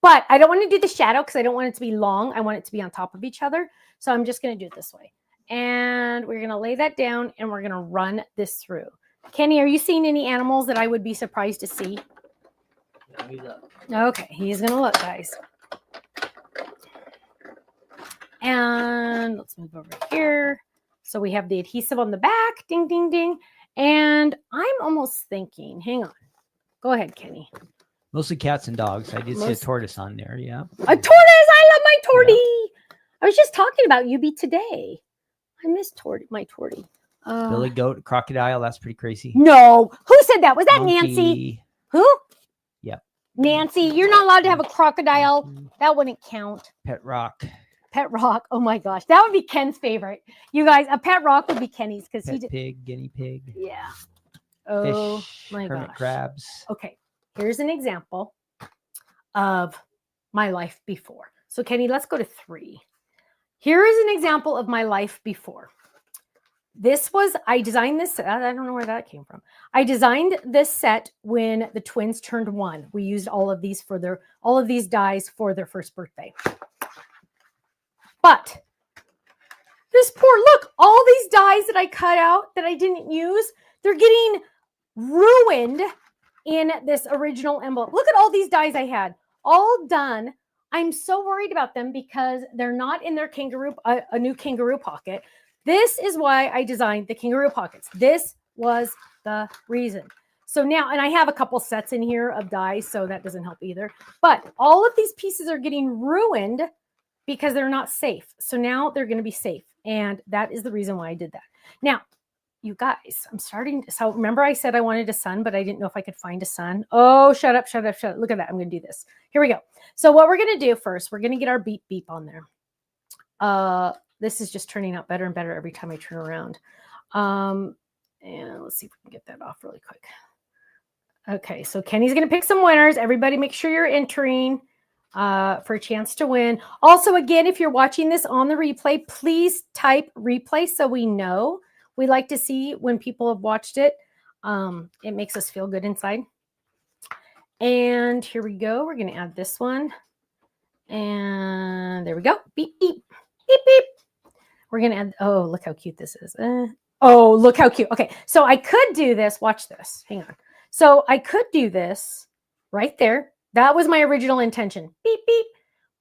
But I don't want to do the shadow because I don't want it to be long. I want it to be on top of each other. So I'm just going to do it this way. And we're going to lay that down and we're going to run this through. Kenny, are you seeing any animals that I would be surprised to see? No, he's up. Okay, he's going to look, guys. And let's move over here. So we have the adhesive on the back. Ding, ding, ding. And I'm almost thinking, hang on. Go ahead, Kenny. Mostly cats and dogs. I did see a tortoise on there. Yeah. A tortoise. I love my tortie. Yeah. I was just talking about Yubi today. I miss my tortie. Billy goat, crocodile. That's pretty crazy. No. Who said that? Was that Monkey. Nancy? Who? Yep. Nancy, you're not allowed to have a crocodile. That wouldn't count. Pet rock. Pet rock. Oh my gosh. That would be Ken's favorite. You guys, a pet rock would be Kenny's because he did. Pig, guinea pig. Yeah. Oh fish, my hermit gosh. crabs. Okay. Here's an example of my life before. So Kenny, let's go to 3. Here is an example of my life before. I designed this. I don't know where that came from. I designed this set when the twins turned 1. We used all of these dies for their first birthday. But this look, all these dies that I cut out that I didn't use, they're getting ruined in this original envelope. Look at all these dies I had, all done. I'm so worried about them because they're not in their a new kangaroo pocket. This is why I designed the kangaroo pockets. This was the reason. So now, and I have a couple sets in here of dies, so that doesn't help either. But all of these pieces are getting ruined because they're not safe. So now they're going to be safe. And that is the reason why I did that. Now, you guys, so remember I said I wanted a sun, but I didn't know if I could find a sun. Oh, shut up. Look at that. I'm going to do this. Here we go. So what we're going to do first, we're going to get our beep beep on there. This is just turning out better and better every time I turn around. And let's see if we can get that off really quick. Okay, so Kenny's going to pick some winners. Everybody make sure you're entering for a chance to win. Also, again, if you're watching this on the replay, please type replay so we know. We like to see when people have watched it. It makes us feel good inside. And here we go. We're going to add this one. And there we go. Beep, beep, beep, beep. We're going to add, oh, look how cute this is. Oh, look how cute. Okay, so I could do this. Watch this. Hang on. So I could do this right there. That was my original intention. Beep, beep.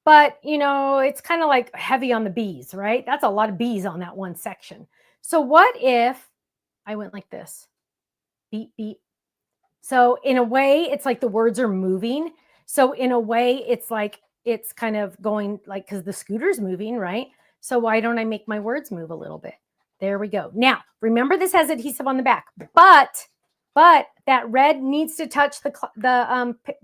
But, you know, it's kind of like heavy on the bees, right? That's a lot of bees on that one section. So what if I went like this? Beep, beep. So in a way, it's like the words are moving. So in a way, it's like, it's kind of going like, because the scooter's moving, right? So why don't I make my words move a little bit? There we go. Now, remember this has adhesive on the back, but that red needs to touch the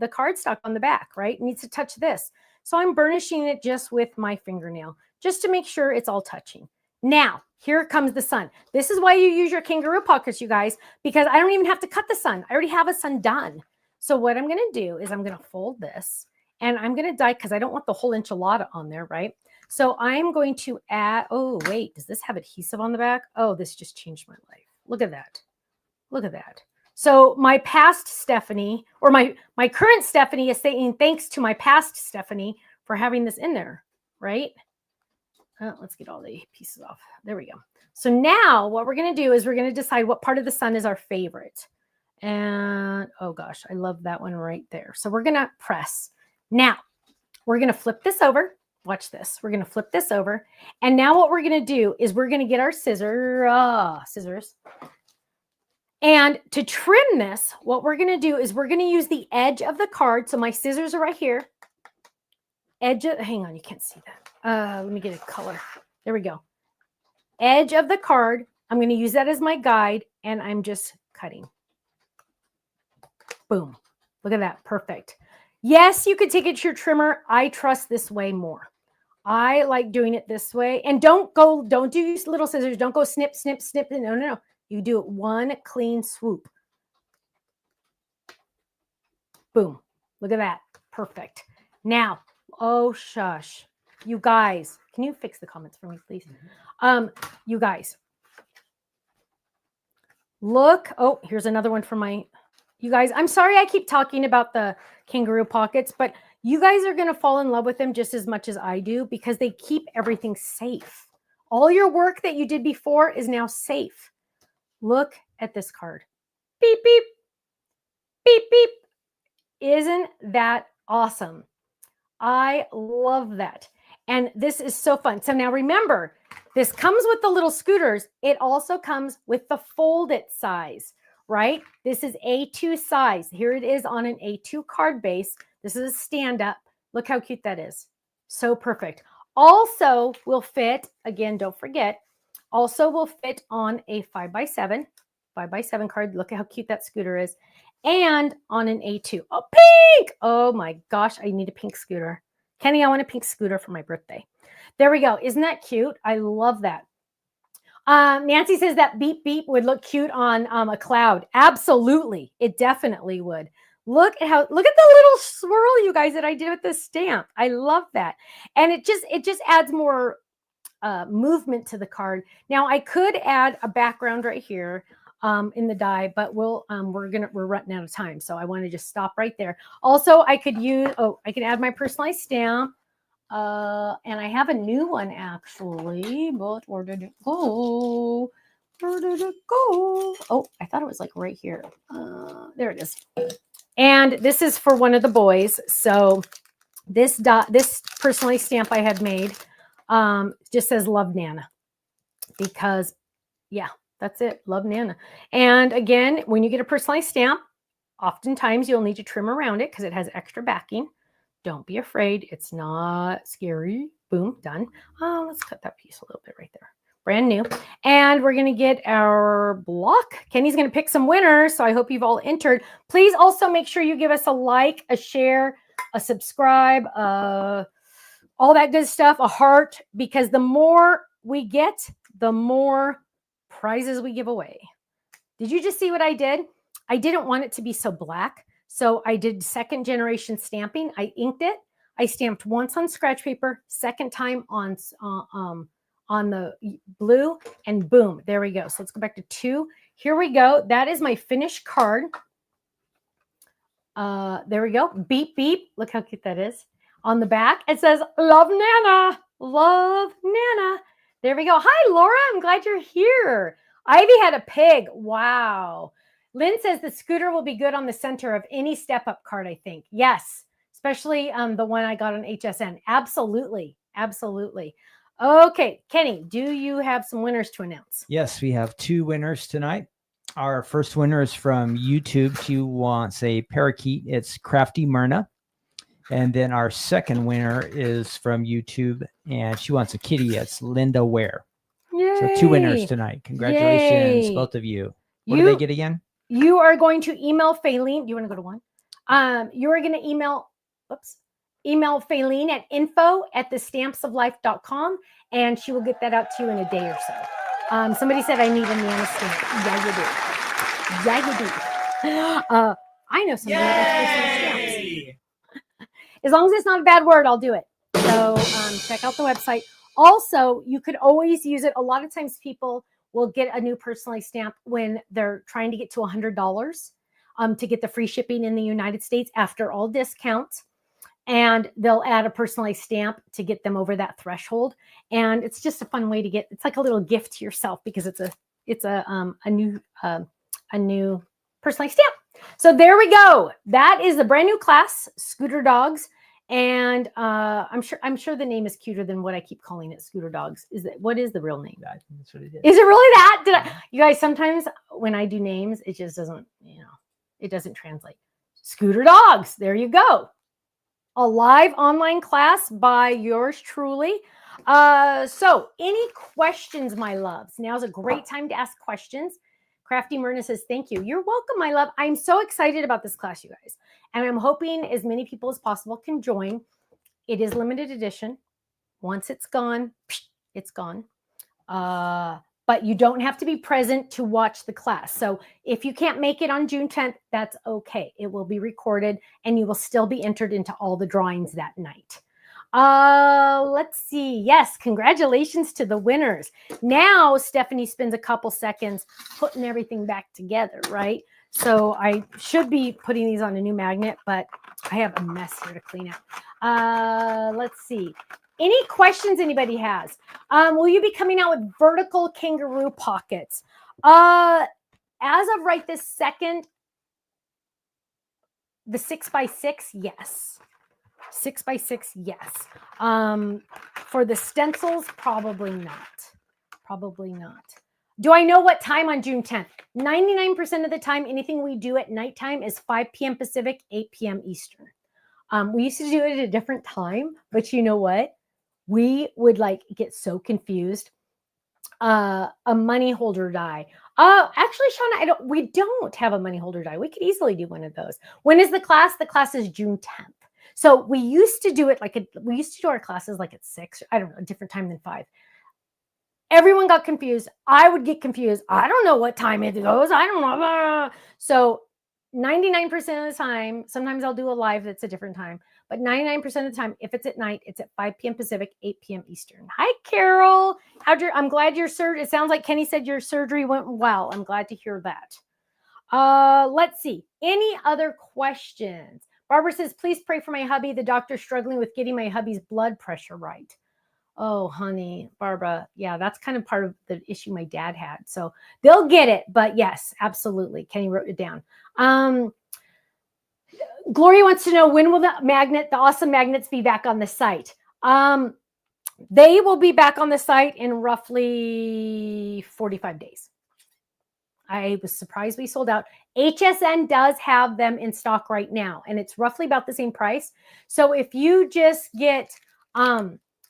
cardstock on the back, right? It needs to touch this. So I'm burnishing it just with my fingernail, just to make sure it's all touching. Now, here comes the sun. This is why you use your kangaroo pockets, you guys, because I don't even have to cut the sun. I already have a sun done. So what I'm going to do is I'm going to fold this and I'm going to die because I don't want the whole enchilada on there, right? So I'm going to add, oh, wait, does this have adhesive on the back? Oh, this just changed my life. Look at that. Look at that. So my past Stephanie, or my current Stephanie is saying thanks to my past Stephanie for having this in there, right? Let's get all the pieces off. There we go. So now what we're going to do is we're going to decide what part of the sun is our favorite. And oh gosh, I love that one right there. So we're going to press. Now we're going to flip this over. Watch this. We're going to flip this over. And now what we're going to do is we're going to get our scissors. And to trim this, what we're going to do is we're going to use the edge of the card. So my scissors are right here. Hang on, you can't see that. Let me get a color. There we go. Edge of the card. I'm going to use that as my guide, and I'm just cutting. Boom. Look at that. Perfect. Yes, you could take it to your trimmer. I trust this way more. I like doing it this way. And don't do little scissors. Don't go snip, snip, snip. No. You do it one clean swoop. Boom. Look at that. Perfect. Now, oh, shush. You guys, can you fix the comments for me, please? You guys, look. Oh, here's another one for you guys. I'm sorry I keep talking about the kangaroo pockets, but you guys are going to fall in love with them just as much as I do because they keep everything safe. All your work that you did before is now safe. Look at this card. Beep, beep, beep, beep. Isn't that awesome? I love that. And this is so fun. So now remember, this comes with the little scooters. It also comes with the folded size, right? This is A2 size. Here it is on an A2 card base. This is a stand-up. Look how cute that is. So perfect. Also will fit, again, don't forget, also will fit on a 5x7 card. Look at how cute that scooter is. And on an A2. Oh, pink! Oh my gosh, I need a pink scooter. Kenny, I want a pink scooter for my birthday. There we go. Isn't that cute? I love that. Nancy says that beep beep would look cute on a cloud. Absolutely. It definitely would. Look at the little swirl, you guys, that I did with this stamp. I love that. And it just adds more movement to the card. Now I could add a background right here in the die, but we're running out of time. So I want to just stop right there. Also, I could add my personalized stamp. And I have a new one actually, but where did it go? Where did it go? Oh, I thought it was like right here. There it is. And this is for one of the boys. So this personalized stamp I had made just says Love Nana, because yeah, that's it. Love Nana. And again, when you get a personalized stamp, oftentimes you'll need to trim around it because it has extra backing. Don't be afraid. It's not scary. Boom, done. Let's cut that piece a little bit right there. Brand new. And we're going to get our block. Kenny's going to pick some winners. So I hope you've all entered. Please also make sure you give us a like, a share, a subscribe, all that good stuff, a heart, because the more we get, the more prizes we give away. Did you just see what I did? I didn't want it to be so black. So I did second generation stamping. I inked it. I stamped once on scratch paper, second time on the blue, and boom, there we go. So let's go back to 2. Here we go. That is my finished card. There we go. Beep, beep. Look how cute that is. On the back, it says, love Nana, love Nana. There we go. Hi, Laura. I'm glad you're here. Ivy had a pig. Wow. Lynn says the scooter will be good on the center of any step-up card, I think. Yes, especially the one I got on HSN. Absolutely. Absolutely. Okay, Kenny, do you have some winners to announce? Yes, we have 2 winners tonight. Our first winner is from YouTube. She wants a parakeet. It's Crafty Myrna. And then our second winner is from YouTube, and she wants a kitty. It's Linda Ware. Yay. So 2 winners tonight. Congratulations, Yay. both of you. What do they get again? You are going to email Faylene. Do you want to go to one? You are going to email Faylene at info@thestampsoflife.com, and she will get that out to you in a day or so. Somebody said I need a Nana stamp. Yeah, you do. Yeah, you do. I know somebody that likes stamps. As long as it's not a bad word, I'll do it. So check out the website. Also, you could always use it. A lot of times people will get a new personalized stamp when they're trying to get to $100 to get the free shipping in the United States after all discounts. And they'll add a personalized stamp to get them over that threshold. And it's just a fun way to get, it's like a little gift to yourself because it's a new personalized stamp. So there we go. That is the brand new class, Scooter Dogs. And I'm sure the name is cuter than what I keep calling it, Scooter Dogs. What is the real name? I think that's what it is. Is it really that? You guys, sometimes when I do names, it just doesn't, it doesn't translate. Scooter Dogs. There you go. A live online class by yours truly. So any questions, my loves? Now's a great time to ask questions. Crafty Myrna says, thank you. You're welcome, my love. I'm so excited about this class, you guys. And I'm hoping as many people as possible can join. It is limited edition. Once it's gone, it's gone. But you don't have to be present to watch the class. So if you can't make it on June 10th, that's okay. It will be recorded and you will still be entered into all the drawings that night. Let's see. Yes, congratulations to the winners. Now Stephanie spends a couple seconds putting everything back together, right? So I should be putting these on a new magnet, but I have a mess here to clean up. Let's see. Any questions anybody has? Will you be coming out with vertical kangaroo pockets? As of right this second, the 6x6, yes. 6x6, yes. For the stencils, probably not. Probably not. Do I know what time on June 10th? 99% of the time, anything we do at nighttime is 5 p.m. Pacific, 8 p.m. Eastern. We used to do it at a different time, but you know what? We would get so confused. A money holder die. Actually, Shauna, we don't have a money holder die. We could easily do one of those. When is the class? The class is June 10th. So we used to do it we used to do our classes at 6. I don't know, a different time than 5. Everyone got confused. I would get confused. I don't know what time it goes. I don't know. So 99% of the time, sometimes I'll do a live that's a different time, but 99% of the time, if it's at night, it's at 5 p.m. Pacific, 8 p.m. Eastern. Hi, Carol. I'm glad your surgery, it sounds like Kenny said your surgery went well. I'm glad to hear that. Let's see. Any other questions? Barbara says, please pray for my hubby. The doctor's struggling with getting my hubby's blood pressure right. Oh, honey, Barbara. Yeah, that's kind of part of the issue my dad had. So they'll get it. But yes, absolutely. Kenny wrote it down. Gloria wants to know, when will the awesome magnets be back on the site? They will be back on the site in roughly 45 days. I was surprised we sold out. HSN does have them in stock right now, and it's roughly about the same price. So if you just get,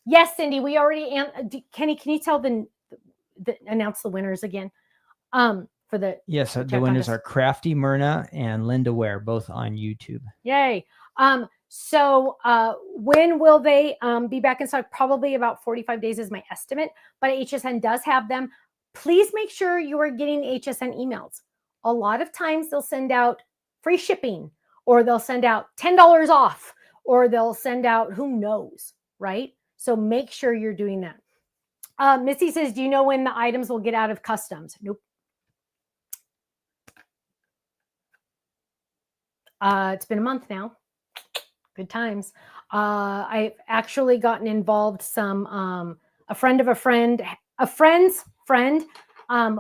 yes, Cindy, we already, Kenny, can you tell announce the winners again? For the Yes, the winners are Crafty Myrna and Linda Ware, both on YouTube. Yay. So when will they be back in stock? Probably about 45 days is my estimate, but HSN does have them. Please make sure you are getting HSN emails. A lot of times they'll send out free shipping, or they'll send out $10 off, or they'll send out who knows, right? So make sure you're doing that. Missy says, do you know when the items will get out of customs? Nope. It's been a month now. Good times. I've actually gotten involved a friend of a friend, a friend's friend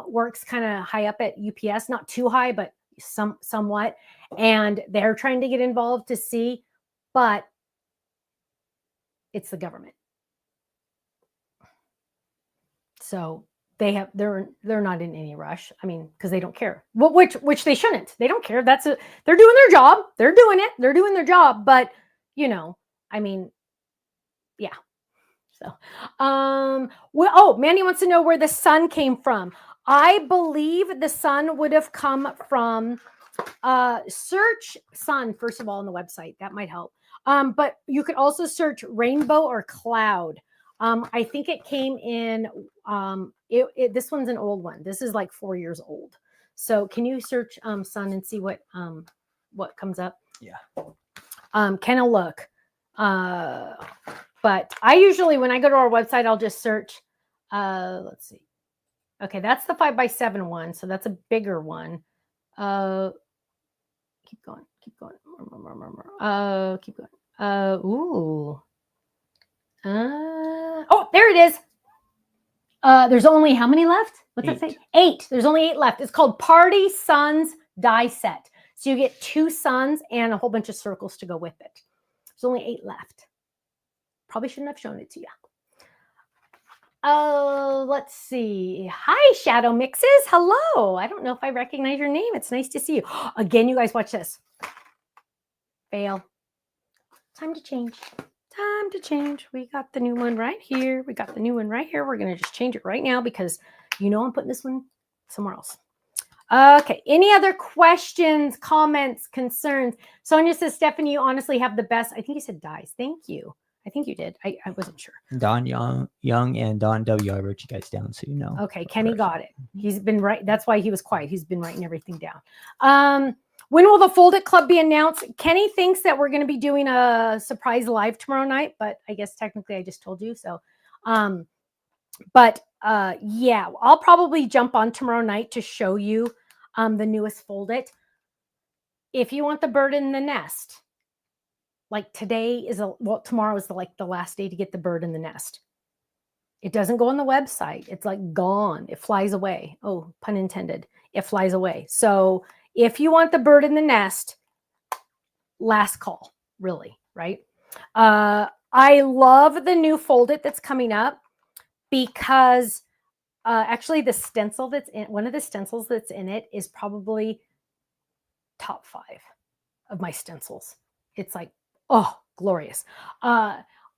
works kind of high up at UPS, not too high, but somewhat. And they're trying to get involved to see, but it's the government. So they're not in any rush. I mean, because they don't care. Well, which they shouldn't. They don't care. They're doing their job. They're doing it. They're doing their job. But I mean, yeah. So, Mandy wants to know where the sun came from. I believe the sun would have come from search sun first of all on the website. That might help. But you could also search rainbow or cloud. I think it came in. This one's an old one. This is like 4 years old. So can you search sun and see what comes up? Yeah. Can I look? But I usually, when I go to our website, I'll just search. Let's see. Okay, that's the 5x7 one. So that's a bigger one. Keep going. Keep going. Keep going. Oh, there it is. There's only how many left? What's that say? 8. There's only 8 left. It's called Party Suns Die Set. So you get 2 suns and a whole bunch of circles to go with it. There's only 8 left. Probably shouldn't have shown it to you. Oh, let's see. Hi, Shadow Mixes. Hello. I don't know if I recognize your name. It's nice to see you. Again, you guys watch this. Fail. Time to change. Time to change. We got the new one right here. We got the new one right here. We're going to just change it right now because I'm putting this one somewhere else. Okay. Any other questions, comments, concerns? Sonia says, Stephanie, you honestly have the best. I think you said dies. Thank you. I think you did. I wasn't sure. Don Young and Don W. I wrote you guys down so you know. Okay. Kenny got it. He's been right. That's why he was quiet. He's been writing everything down. When will the Fold It Club be announced? Kenny thinks that we're going to be doing a surprise live tomorrow night, but I guess technically I just told you. So, yeah, I'll probably jump on tomorrow night to show you the newest Fold It. If you want the bird in the nest, like tomorrow is the last day to get the bird in the nest. It doesn't go on the website. It's like gone. It flies away. Oh, pun intended. It flies away. So if you want the bird in the nest, last call, really, right? I love the new Fold It that's coming up because actually the stencil one of the stencils that's in it is probably top 5 of my stencils. It's like, oh, glorious.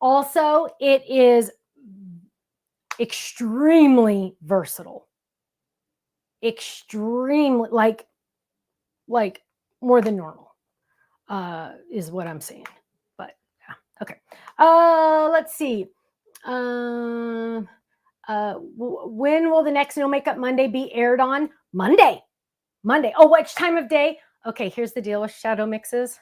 Also, it is extremely versatile. Extremely, like more than normal, is what I'm saying. But yeah, okay. Let's see. When will the next No Makeup Monday be aired on? Monday. Oh, which time of day? Okay, here's the deal with Shadow Mixes.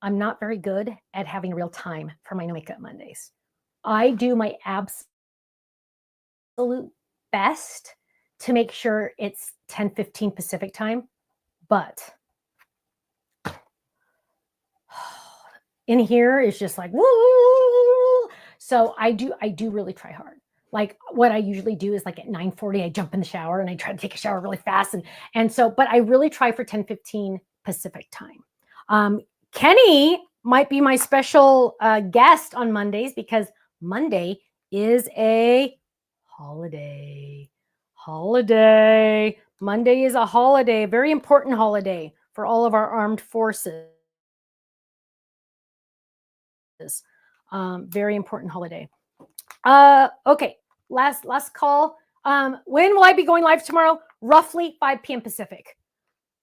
I'm not very good at having real time for my No Makeup Mondays. I do my absolute best to make sure it's 10:15 Pacific time, but in here is just like, woo. So I do really try hard. Like what I usually do is like at 9:40, I jump in the shower and I try to take a shower really fast. And so, but I really try for 10:15 Pacific time. Kenny might be my special guest on Mondays because Monday is a holiday. Monday is a holiday, a very important holiday for all of our armed forces. Very important holiday. Okay, last call. When will I be going live tomorrow? Roughly 5 p.m. Pacific.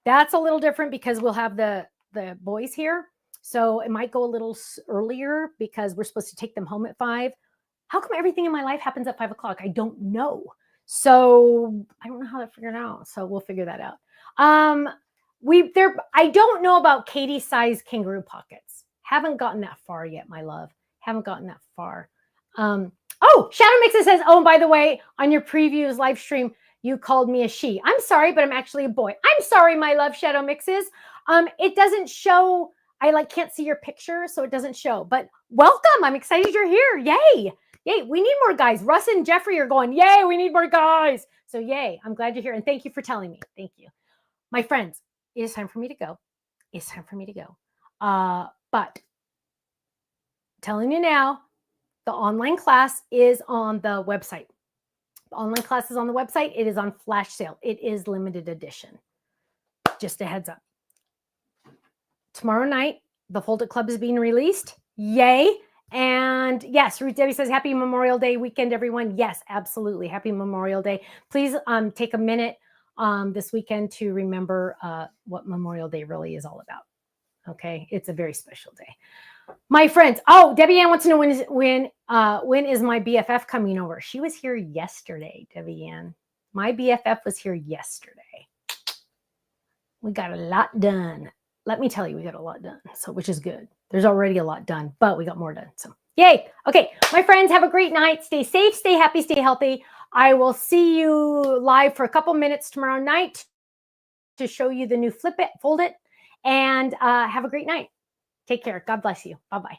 That's a little different because we'll have the boys here. So it might go a little earlier because we're supposed to take them home at 5. How come everything in my life happens at 5 o'clock? I don't know. So I don't know how to figure it out. So we'll figure that out. I don't know about Katie's size kangaroo pockets. Haven't gotten that far yet, my love. Haven't gotten that far. Oh, Shadow Mixer says, oh, and by the way, on your previews live stream, You called me a she. I'm sorry, but I'm actually a boy. I'm sorry, my love, Shadow Mixes. It doesn't show. I can't see your picture, so it doesn't show. But welcome. I'm excited you're here. Yay. Yay. We need more guys. Russ and Jeffrey are going, yay, we need more guys. So yay. I'm glad you're here. And thank you for telling me. Thank you. My friends, it is time for me to go. It's time for me to go. But telling you now, the online class is on the website. The online class is on the website. It is on flash sale. It is limited edition. Just a heads up. Tomorrow night, the Fold It Club is being released. Yay. And yes, Ruth Debbie says, happy Memorial Day weekend, everyone. Yes, absolutely. Happy Memorial Day. Please take a minute this weekend to remember what Memorial Day really is all about. Okay. It's a very special day. My friends. Oh, Debbie Ann wants to know when is my BFF coming over? She was here yesterday, Debbie Ann. My BFF was here yesterday. We got a lot done. Let me tell you, we got a lot done. So, which is good. There's already a lot done, but we got more done. So, yay. Okay, my friends, have a great night. Stay safe, stay happy, stay healthy. I will see you live for a couple minutes tomorrow night to show you the new Flip It, Fold It, and have a great night. Take care. God bless you. Bye-bye.